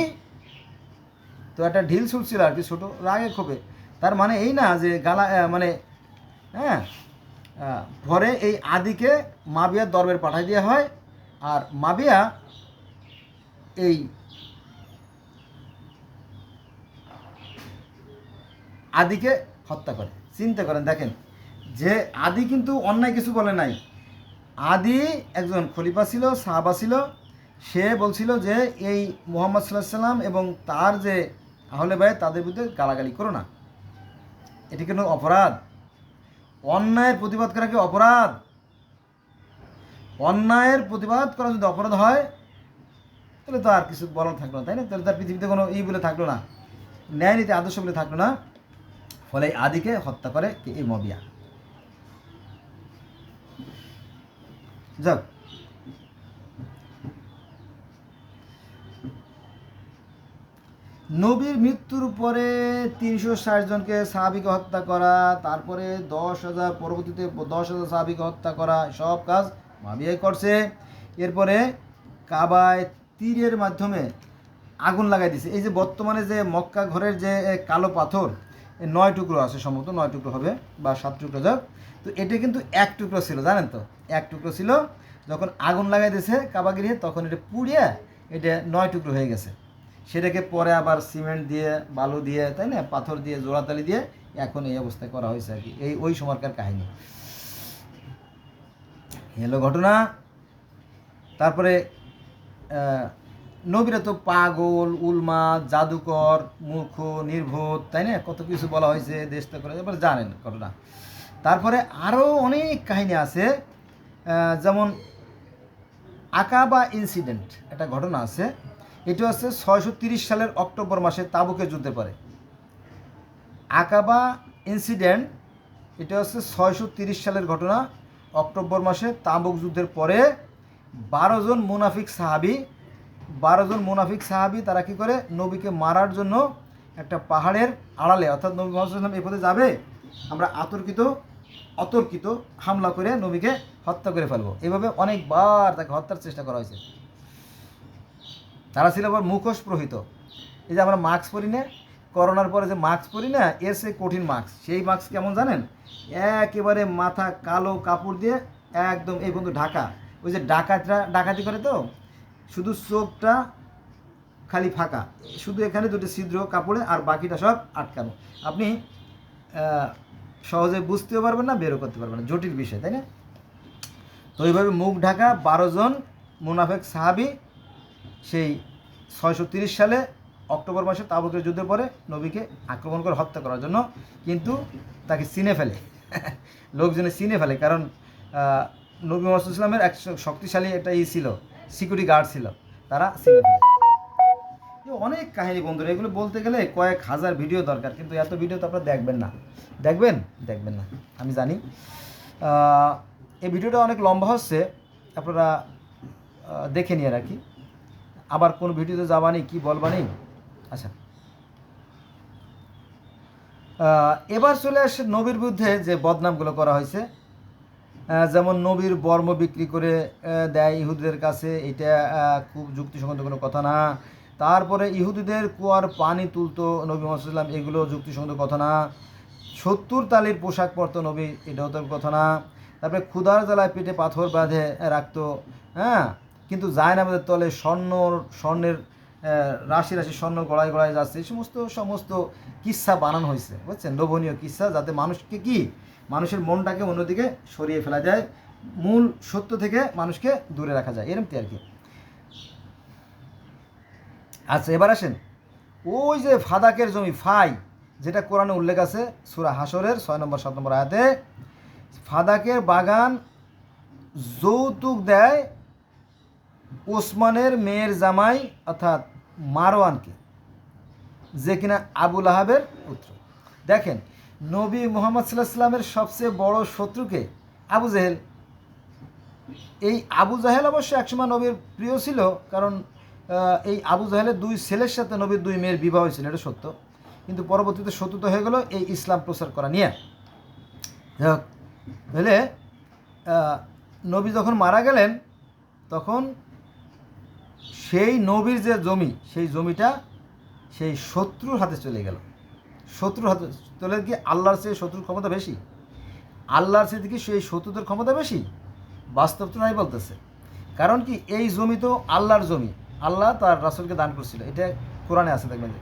তো একটা ঢিল ছুটছিল আর কি, ছোটো রাগে ক্ষোভে। তার মানে এই না যে গালা মানে হ্যাঁ, পরে এই আদিকে মাবিয়ার দরবারে পাঠাই দেওয়া হয়, আর মাবিয়া এই আদিকে হত্যা করে। চিন্তা করেন, দেখেন যে আদি কিন্তু অন্যায় কিছু বলে নাই, আদি একজন খলিফা ছিল, সাহাবা ছিল, সে বলছিল যে এই মুহাম্মদ সাল্লাল্লাহু আলাইহি ওয়াসাল্লাম এবং তার যে আহলে বায়েত তাদের বিরুদ্ধে গালাগালি করো না। এটি কেন অপরাধ? অন্যায়ের প্রতিবাদ করা কি অপরাধ? অন্যায়ের প্রতিবাদ করা যদি অপরাধ হয় তাহলে তো আর কিছু বলার থাকলো না, তাই না? তাহলে তার পৃথিবীতে কোনো বলে থাকলো না, ন্যায় নীতি আদর্শ বলে থাকলো না। ফলে আদিকে হত্যা করে এই মাবিয়া। যাক, নবীর মৃত্যুর পরে 360 জনকে সাহাবীকে হত্যা করা, তারপরে 10,000 পরবর্তীতে 10,000 সাহাবীকে হত্যা করা, সব কাজ মুয়াবিয়াই করছে। এরপরে কাবায় তীরের মাধ্যমে আগুন লাগাই দিছে। এই যে বর্তমানে যে মক্কা ঘরের যে কালো পাথর 9 টুকরো আছে, সম্ভবত 9 টুকরো হবে বা 7 টুকরো যাক, তো এটা কিন্তু এক টুকরো ছিল, জানেন তো, এক টুকরো ছিল। যখন আগুন লাগাই দিয়েছে কাবাগিরি, তখন এটা পুড়িয়ে এটা 9 টুকরো হয়ে গেছে। সেটাকে পরে আবার সিমেন্ট দিয়ে, বালু দিয়ে, তাই না, পাথর দিয়ে, জোড়াতালি দিয়ে এখন এই অবস্থায় করা হয়েছে আর কি। এই ওই সময়কার কাহিনী হলো ঘটনা। তারপরে নবীরা তো পাগল, উলমাদ, জাদুকর, মূর্খ, নির্বোধ, তাই না, কত কিছু বলা হয়েছে দেশটা করে, এবার জানেন ঘটনা। তারপরে আরও অনেক কাহিনী আছে, যেমন আকাবা ইনসিডেন্ট একটা ঘটনা আছে। এটা হচ্ছে 630 সালের অক্টোবর মাসে তাবুকের যুদ্ধের পরে। আকাবা ইনসিডেন্ট এটা হচ্ছে 630 সালের ঘটনা, অক্টোবর মাসে তাবুক যুদ্ধের পরে 12 জন মুনাফিক সাহাবি তারা কী করে, নবীকে মারার জন্য একটা পাহাড়ের আড়ালে, অর্থাৎ নবী মুহাম্মদ সাল্লাল্লাহু আলাইহি ওয়াসাল্লাম এই পথে যাবে, আমরা অতর্কিত হামলা করে নবীকে হত্যা করে ফেলবো, এভাবে অনেকবার তাকে হত্যার চেষ্টা করা হয়েছে। তারা ছিল আবার মুখোশ প্রহিত। এই যে আমরা মাস্ক পরি না, করোনার পরে যে মাস্ক পরি না, এর সেই কঠিন মাস্ক। সেই মাস্ক কেমন জানেন, একেবারে মাথা কালো কাপড় দিয়ে একদম এই বন্ধু ঢাকা। ওই যে ডাকাতি করে তো, শুধু চোখটা খালি ফাঁকা, শুধু এখানে দুটো ছিদ্র কাপড়ে, আর বাকিটা সব আটকানো। আপনি সহজে বুঝতেও পারবেন না, বেরও করতে পারবেন না, জটিল বিষয়, তাই না? তো এইভাবে মুখ ঢাকা 12 জন মুনাফেক সাহাবি সেই 630 সালে অক্টোবর মাসে তাবুকের যুদ্ধের পরে নবীকে আক্রমণ করে হত্যা করার জন্য, কিন্তু তাকে চিনে ফেলে, লোকজনে চিনে ফেলে, কারণ নবী মুহাম্মদ সাল্লাল্লাহু আলাইহি ওয়াসাল্লামের এক শক্তিশালী একটা ছিল, সিকিউরিটি গার্ড ছিল, তারা চিনে ফেলে। অনেক কাহিনী বন্ধুরা, এগুলো বলতে গেলে কয়েক হাজার ভিডিও দরকার, কিন্তু এত ভিডিও তো আপনারা দেখবেন না, আমি জানি। এই ভিডিওটা অনেক লম্বা হচ্ছে, আপনারা দেখে নিয়ে রাখি, আবার কোন ভিডিওতে যাবানি কি বলবানি। আচ্ছা, এবার চলে আসে নবীর বিরুদ্ধে যে বদনামগুলো করা হয়েছে। যেমন নবীর বর্ম বিক্রি করে দেয় ইহুদিদের কাছে, এটা খুব যুক্তিসঙ্গত কোনো কথা না। তারপরে ইহুদিদের কুয়ার পানি তুলতো নবী মুহাম্মদ সাল্লাল্লাহু আলাইহি ওয়াসাল্লাম, এগুলো যুক্তিসঙ্গত কথা না। 70 তালির পোশাক পরতো নবী, এটাও তো কথা না। তারপরে ক্ষুধার জ্বালায় পেটে পাথর বাঁধে রাখতো, হ্যাঁ, কিন্তু জায়নামাজের তলে স্বর্ণের রাশি রাশি স্বর্ণ গড়ায় গড়ায় যাচ্ছে। এই সমস্ত কিস্সা বানানো হয়েছে, বুঝছেন, লোভনীয় কিস্সা, যাতে মানুষের মনটাকে অন্যদিকে সরিয়ে ফেলা যায়, মূল সত্য থেকে মানুষকে দূরে রাখা যায়, এরকম আর কি। আচ্ছা, এবার আসেন ওই যে ফাদাকের জমি, যেটা কোরআনে উল্লেখ আছে সূরা হাশরের 6 নম্বর 7 নম্বর আয়াতে, ফাদাকের বাগান যৌতুক দেয় ওসমানের মেয়ের জামাই অর্থাৎ মারওয়ানকে, যে কিনা আবু লাহাবের পুত্র। দেখেন, নবী মুহাম্মদ সাল্লাল্লাহু আলাইহি ওয়াসাল্লামের সবচেয়ে বড় শত্রুকে আবু জেহেল। এই আবু জাহেল অবশ্য একসময় নবীর প্রিয় ছিল, কারণ এই আবু জাহেলের 2 ছেলের সাথে নবীর 2 মেয়ের বিবাহ হয়েছিল, এটা সত্য, কিন্তু পরবর্তীতে শত্রুতা হয়ে গেল এই ইসলাম প্রচার করা নিয়ে। তাহলে নবী যখন মারা গেলেন, তখন সেই নবীর যে জমি, সেই জমিটা সেই শত্রুর হাতে চলে গেল। শত্রুর হাতে চলে গিয়ে আল্লাহর চেয়ে শত্রুর ক্ষমতা বেশি, আল্লাহর চেয়ে কি সেই শত্রুদের ক্ষমতা বেশি? বাস্তব তো নাই বলতেছে। কারণ কি, এই জমি তো আল্লাহর জমি, আল্লাহ তার রাসূলকে দান করছিল, এটা কোরআনে আছে, দেখবেন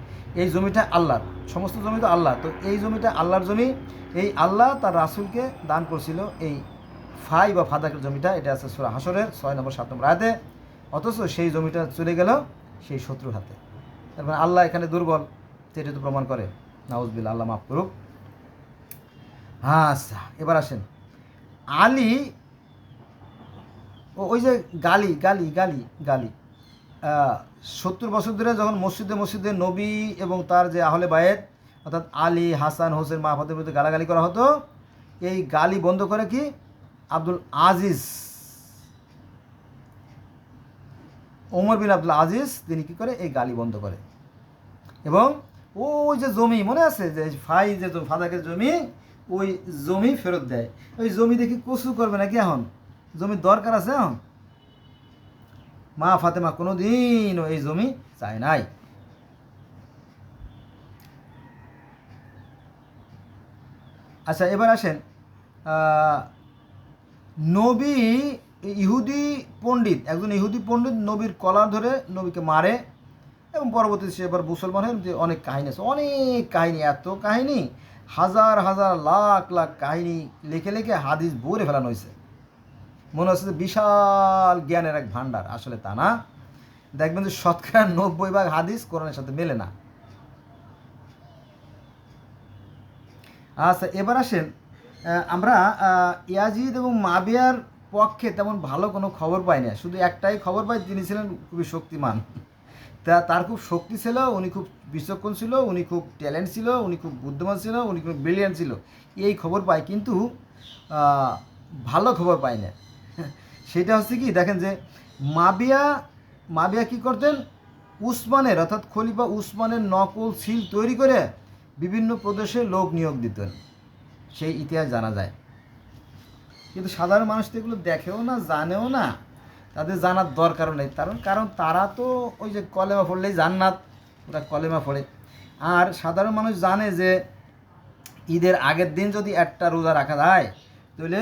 এই জমিটা আল্লাহর, সমস্ত জমি তো আল্লাহ, তো এই জমিটা আল্লাহর জমি, এই আল্লাহ তার রাসূলকে দান করছিল এই ফাদাকের জমিটা, এটা আছে সূরা হাশরের 6 নম্বর 7 নম্বর আয়াতে। অথচ সেই জমিটা চলে গেল সেই শত্রুর হাতে। তারপরে আল্লাহ এখানে দুর্বল, সেটা তো প্রমাণ করে। নাউজুবিল্লাহ, আল্লাহ মাফ করুক। আচ্ছা, এবার আসেন আলী, ওই যে গালি 70 বছর ধরে যখন মসজিদে নবী এবং তার যে আহলে বায়েত অর্থাৎ আলী, হাসান, হোসেন, মা ফাতেমার বিরুদ্ধে গালাগালি করা হতো, এই গালি বন্ধ করে কি আব্দুল আজিজ, ওমর বিন আব্দুল আজিজ, তিনি কী করে এই গালি বন্ধ করে। এবং ওই যে জমি মনে আছে যে যে ফাদাকের জমি, ওই জমি ফেরত দেয়। ওই জমি দেখি কচু করবে নাকি এখন, জমির দরকার আছে এখন? মা ফাতেমা কোনোদিনও এই জমি চায় নাই। আচ্ছা, এবার আসেন, নবী একজন ইহুদি পণ্ডিত নবীর কলার ধরে নবীকে মারে এবং পরবর্তীতে সে এবার মুসলমান হয়। অনেক কাহিনী আছে, অনেক কাহিনী, এত কাহিনী, হাজার হাজার লাখ লাখ কাহিনী লিখে লিখে হাদিস ভরে ফেলানো হয়েছে। মনে হচ্ছে যে বিশাল জ্ঞানের এক ভাণ্ডার, আসলে তা না। দেখবেন যে 90% হাদিস কোরআনের সাথে মেলে না। আচ্ছা, এবার আসেন, আমরা ইয়াজিদ এবং মাবিয়ার পক্ষে তেমন ভালো কোনো খবর পাই না। শুধু একটাই খবর পাই, তিনি ছিলেন খুবই শক্তিমান। তার খুব শক্তি ছিল, উনি খুব বিচক্ষণ ছিল, উনি খুব ট্যালেন্ট ছিল, উনি খুব বুদ্ধিমান ছিল, উনি খুব ব্রিলিয়ান্ট ছিল, এই খবর পাই। কিন্তু ভালো খবর পাই না। সেটা হচ্ছে কি, দেখেন যে মাবিয়া কী করতেন, উসমানের অর্থাৎ খলিফা উসমানের নকল সিল তৈরি করে বিভিন্ন প্রদেশে লোক নিয়োগ দিতেন, সেই ইতিহাস জানা যায়। কিন্তু সাধারণ মানুষ তো এগুলো দেখেও না, জানেও না, তাদের জানার দরকারও নেই। কারণ তারা তো ওই যে কলেমা পড়লেই জান্নাত, ওরা কলেমা পড়ে। আর সাধারণ মানুষ জানে যে ঈদের আগের দিন যদি একটা রোজা রাখা যায়, তাহলে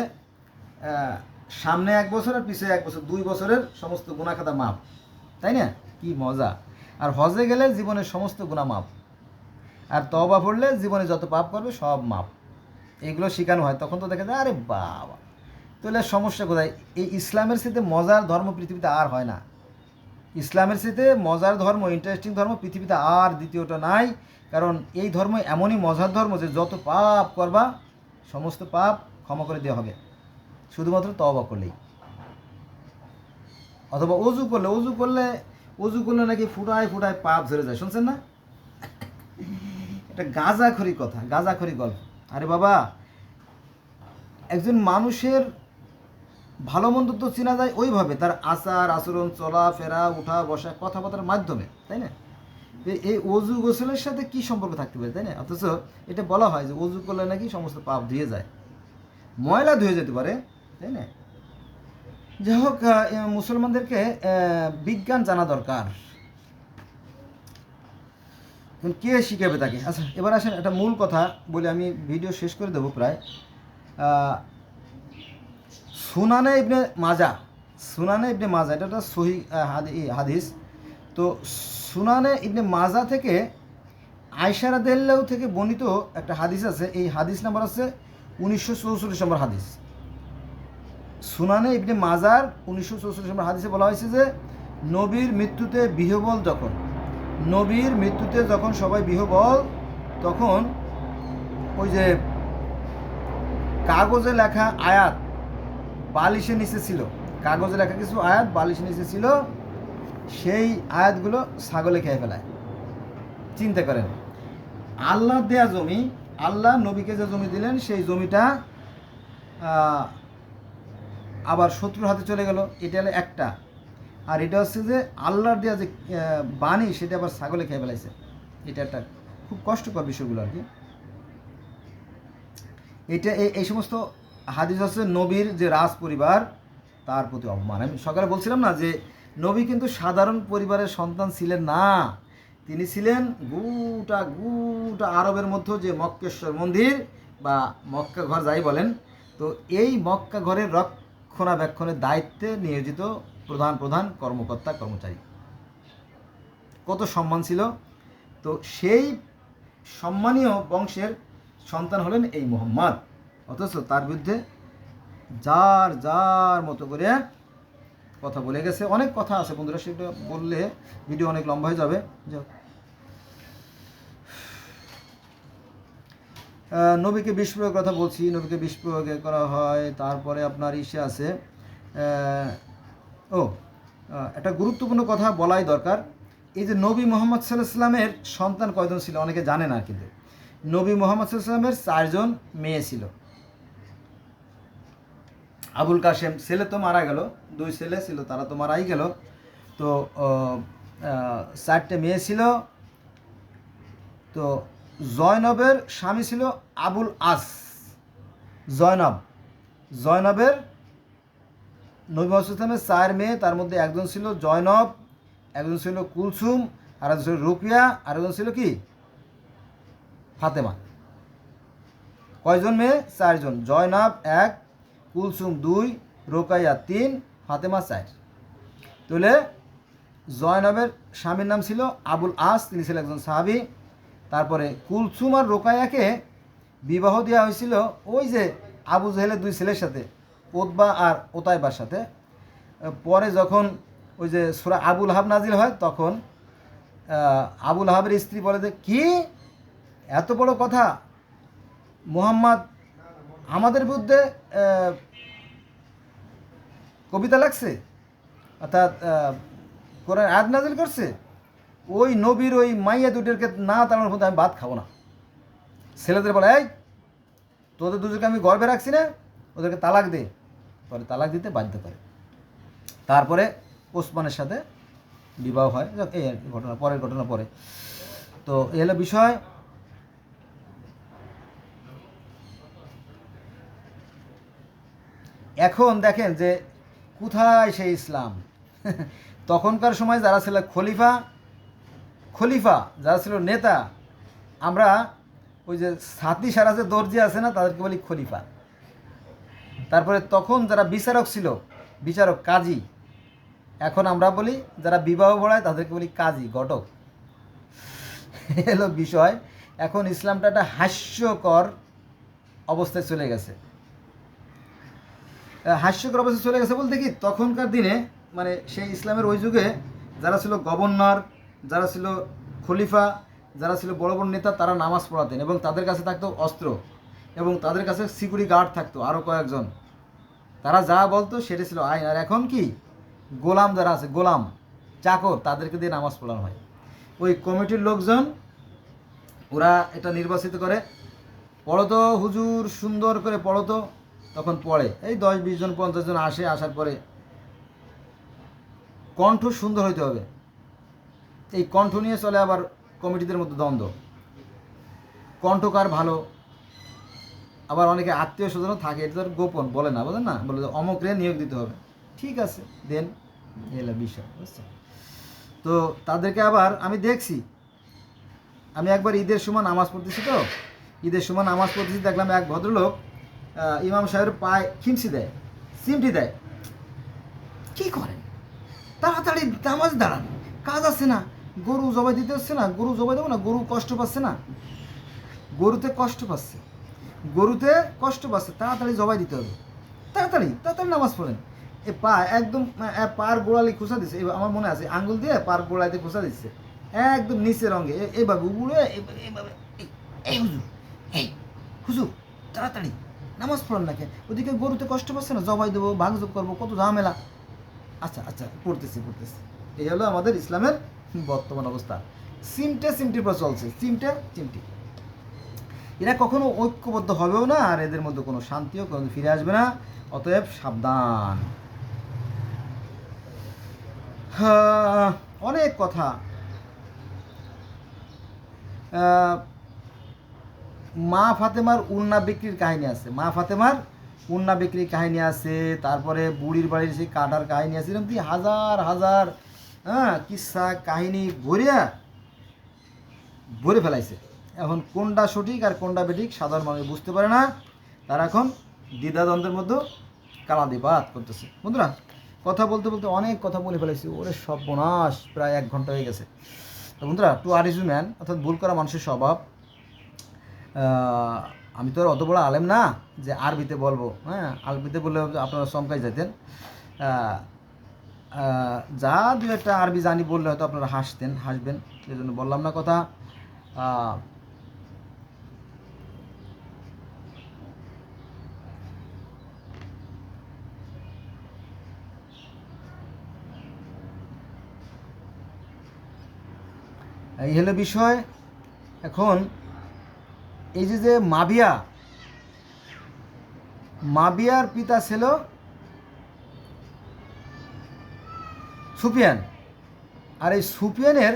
সামনে 1 বছর আর পিছিয়ে 1 বছর, 2 বছরের সমস্ত গুনাহ খাতা মাপ, তাই না? কি মজা! আর হজে গেলে জীবনের সমস্ত গুনাহ মাপ, আর তওবা পড়লে জীবনে যত পাপ করবে সব মাপ, এগুলো শেখানো হয়। তখন তো দেখা যায় আরে বাবা, তাহলে সমস্যা কোথায়? এই ইসলামের সাথে মজার ধর্ম পৃথিবীতে আর হয় না। ইসলামের সাথে মজার ধর্ম, ইন্টারেস্টিং ধর্ম পৃথিবীতে আর দ্বিতীয়টা নাই। কারণ এই ধর্ম এমনই মজার ধর্ম যে যত পাপ করবা সমস্ত পাপ ক্ষমা করে দেওয়া হবে, শুধুমাত্র তওবা করলেই। অথবা অজু করলে নাকি ফুটায় ফুটায় পাপ ঝরে যায়, শুনছেন না? এটা গাঁজাখড়ি কথা, গাঁজাখড়ি গল্প। আরে বাবা, একজন মানুষের ভালো মন্দ তো চেনা যায় ওইভাবে, তার আচার আচরণ, চলাফেরা, উঠা বসা, কথাবার্তার মাধ্যমে, তাই না? এই অজু গোসলের সাথে কি সম্পর্ক থাকতে পারে, তাই না? অথচ এটা বলা হয় যে অজু করলে নাকি সমস্ত পাপ ধুয়ে যায়, ময়লা ধুয়ে যেতে পারে, তাই না? যাই হোক, মুসলমানদেরকে বিজ্ঞান জানা দরকার, কে শিখাবে তাকে? আচ্ছা, এবার আসেন, একটা মূল কথা বলে আমি ভিডিও শেষ করে দেবো প্রায়। সুনানে ইবনে মাজা, এটা একটা সহি হাদিস। তো সুনানে ইবনে মাজা থেকে আয়েশা রাদিয়াল্লাহু থেকে বর্ণিত একটা হাদিস আছে। এই হাদিস নাম্বার আছে 1944 নম্বর হাদিস। সুনানে ইবনে মাজার 1944 নম্বর হাদিসে বলা হয়েছে যে নবীর মৃত্যুতে যখন সবাই বিহবল, তখন ওই যে কাগজে লেখা আয়াত বালিশের নিচে ছিল, কাগজে লেখা কিছু আয়াত বালিশের নিচে ছিল, সেই আয়াতগুলো ছাগলে খেয়ে ফেলায়। চিন্তা করেন, আল্লাহ দেয়া জমি, আল্লাহ নবীকে যে জমি দিলেন, সেই জমিটা আবার শত্রুর হাতে চলে গেল, এটা হলো একটা। আর এটা হচ্ছে যে আল্লাহর দেওয়া যে বাণী, সেটা আবার ছাগলে খেয়ে ফেলাইছে। এটা একটা খুব কষ্টকর বিষয়গুলো আর কি। এটা এই সমস্ত হাদিস হচ্ছে নবীর যে রাজ পরিবার, তার প্রতি অপমান। আমি সকালে বলছিলাম না যে নবী কিন্তু সাধারণ পরিবারের সন্তান ছিলেন না, তিনি ছিলেন গোটা আরবের মধ্যে যে মক্কেশ্বর মন্দির বা মক্কা ঘর যাই বলেন, তো এই মক্কা ঘরের রক্ষণাবেক্ষণের দায়িত্বে নিয়োজিত প্রধান কর্মকর্তা কর্মচারী। কত সম্মান ছিল! তো সেই সম্মানীয় বংশের সন্তান হলেন এই মুহাম্মদ। অথচ তার বিরুদ্ধে যার মতো করে কথা বলে গেছে। অনেক কথা আছে বন্ধুরা, সেটা বললে ভিডিও অনেক লম্বা হয়ে যাবে। নবীকে বিষ প্রয়োগের কথা বলছি, নবীকে বিষ প্রয়োগ করা হয়। তারপরে আপনার ইসে আছে, একটা গুরুত্বপূর্ণ কথা বলাই দরকার। এই যে নবী মুহাম্মদ সাল্লাল্লাহু আলাইহি ওয়াসাল্লামের সন্তান কয়জন ছিল অনেকে জানে না, কিন্তু নবী মুহাম্মদ সাল্লাল্লাহু আলাইহি ওয়াসাল্লামের 4 জন মেয়ে ছিল। আবুল কাসেম ছেলে তো মারা গেল, 2 ছেলে ছিল, তারা তো মারাই গেল। তো 4টে মেয়ে ছিল। তো জয়নবের স্বামী ছিল আবুল আস। জয়নবের নবী মুহাম্মদ সাল্লাল্লাহু আলাইহি ওয়াসাল্লামের 4 মেয়ে, তার মধ্যে একজন ছিল জয়নব, একজন ছিল কুলসুম, আর একজন ছিল রুকিয়া, আর একজন ছিল কি ফাতেমা। কয়জন মেয়ে? 4 জন। জয়নব 1, কুলসুম 2, রোকাইয়া 3, ফাতেমা 4। তাহলে জয়নবের স্বামীর নাম ছিল আবুল আস, তিনি ছিলেন একজন সাহাবী। তারপরে কুলসুম আর রোকাইয়াকে বিবাহ দেওয়া হয়েছিল ওই যে আবু জেহেলের 2 ছেলের সাথে, ওতবা আর ওতাইবার সাথে। পরে যখন ওই যে সূরা আবুল আহাব নাজিল হয়, তখন আবুল আহাবের স্ত্রী বলে যে, কি এত বড় কথা, মুহাম্মদ আমাদের বিরুদ্ধে কবিতা লাগছে, অর্থাৎ কোরআন আয়াত নাজিল করছে, ওই নবীর ওই মাইয়া দুটোকে না তাড়ানোর মধ্যে আমি ভাত খাবো না। ছেলেদের বলে, এই তোদের দুজনকে আমি গর্বে রাখছি না, ওদেরকে তালাক দে। পরে তালাক দিতে বাধ্য করে। তারপরে ওসমানের সাথে বিবাহ হয়। এই ঘটনা, পরের ঘটনা পরে। তো এই হলো বিষয়। এখন দেখেন যে কোথায় সেই ইসলাম। তখনকার সময় যারা ছিল খলিফা, যারা ছিল নেতা, আমরা ওই যে সাথী সারা যে দর্জি আছে না, তাদেরকে বলি খলিফা। তারপরে তখন যারা বিচারক ছিল, বিচারক কাজী, এখন আমরা বলি যারা বিবাহ পড়ায় তাদেরকে বলি কাজী, ঘটক। এলো বিষয়। এখন ইসলামটা একটা হাস্যকর অবস্থায় চলে গেছে। হাস্যকর অবস্থায় চলে গেছে বলতে কি, তখনকার দিনে মানে সেই ইসলামের ওই যুগে যারা ছিল গভর্নর, যারা ছিল খলিফা, যারা ছিল বড় বড় নেতা, তারা নামাজ পড়াতেন এবং তাদের কাছে থাকতো অস্ত্র এবং তাদের কাছে সিকিউরিটি গার্ড থাকতো আরও কয়েকজন। তারা যা বলতো সেটা ছিল আইন। আর এখন কি, গোলাম যারা আছে, গোলাম চাকর, তাদেরকে দিয়ে নামাজ পড়ানো হয়। ওই কমিটির লোকজন ওরা এটা নির্বাচিত করে, পড়ো তো হুজুর, সুন্দর করে পড়ো তো। তখন পড়ে, এই 10-20 জন 50 জন আসে। আসার পরে কণ্ঠ সুন্দর হইতে হবে, এই কণ্ঠ নিয়ে চলে আবার কমিটিদের মধ্যে দ্বন্দ্ব, কণ্ঠকার ভালো। আবার অনেকে আত্মীয় স্বজনও থাকে, এটা তো গোপন বলে না, বুঝলেন না, বলে অমুকরে নিয়োগ দিতে হবে। ঠিক আছে, দেন, এলো বিষয়, বুঝছেন। তো তাদেরকে আবার আমি দেখছি, আমি একবার ঈদের সময় নামাজ পড়তেছি, তো ঈদের সময় নামাজ পড়তেছি, দেখলাম এক ভদ্রলোক ইমাম সাহেবের পায়ে চিমটি দেয়। কি করেন? তাড়াতাড়ি নামাজ দাঁড়ান, কাজ আছে না, গরু জবাই দিতে হচ্ছে না, গরু জবাই দেবো না, গরু কষ্ট পাচ্ছে না, গরুতে কষ্ট পাচ্ছে, তাড়াতাড়ি জবাই দিতে হবে, তাড়াতাড়ি নামাজ পড়েন। এ পা একদম পার গোড়ালি খোঁচা দিচ্ছে, আমার মনে আছে আঙ্গুল দিয়ে পার গোড়ালিতে খোঁচা দিচ্ছে একদম নিচের রঙে, এইভাবে উগুড়ে এইভাবে, এই হুজুর তাড়াতাড়ি নামাজ পড়েন না, ওদিকে গরুতে কষ্ট পাচ্ছে না, জবাই দেবো, ভাগযোগ করবো, কত ঝামেলা। আচ্ছা পড়তেছি। এই হলো আমাদের ইসলামের বর্তমান অবস্থা। চিমটির পর চলছে, চিমটি। এরা কখনো ঐক্যবদ্ধ হবেও না, আর এদের মধ্যে কোনো শান্তিও কোনো ফিরে আসবে না। অতএব সাবধান। অনেক কথা। মা ফাতেমার উন্না বিক্রির কাহিনী আছে, তারপরে বুড়ির বাড়ির সেই কাটার কাহিনী আছে, এরকম কি হাজার কিসা কাহিনী ভরে ফেলাইছে। এখন কোনটা সঠিক আর কোনটা বেঠিক সাধারণ মানুষ বুঝতে পারে না, তারা এখন দ্বিধাদ্বন্দ্বের মধ্যে কালাদিপাত করতেছে। বন্ধুরা, কথা বলতে অনেক কথা বলে ফেলাইছি, ওরে সর্বনাশ, প্রায় 1 ঘন্টা হয়ে গেছে। তো বন্ধুরা, টু আর ইজ ম্যান, অর্থাৎ ভুল করা মানুষের স্বভাব। আমি তো আর অত বড় আলেম না যে আরবিতে বলবো, আরবিতে বললে আপনারা চমকাই যেতেন। যা 2-1 আরবি জানি বললে হয়তো আপনারা হাসবেন, সেই জন্য বললাম না কথা। এই হলো বিষয়। এখন এই যে মাবিয়ার পিতা ছিল সুফিয়ান, আর এই সুফিয়ানের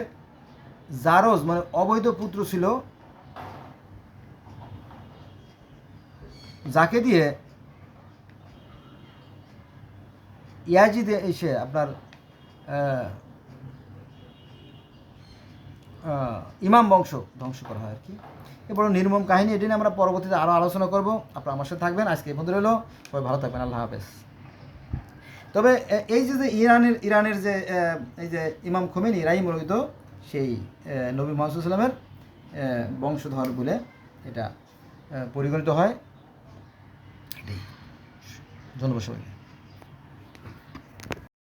জারজ মানে অবৈধ পুত্র ছিল, যাকে দিয়ে ইয়াজিদ এসে আপনার ইমাম বংশ ধ্বংস করা হয় আর কি। এ বড় নির্মম কাহিনী, এটি নিয়ে আমরা পরবর্তীতে আরও আলোচনা করব। আপনারা আমার সাথে থাকবেন। আজকে এই পর্যন্ত রইল, সবাই ভালো থাকবেন, আল্লাহ হাফেজ। তবে এই যে ইরানের যে এই যে ইমাম খোমেনি রাহিমাহুল্লাহ সেই নবী মুহাম্মদ সাল্লাল্লাহু আলাইহি ওয়াসাল্লামের বংশধর বলে এটা পরিগণিত হয়। এটাই। ধন্যবাদ সবাইকে।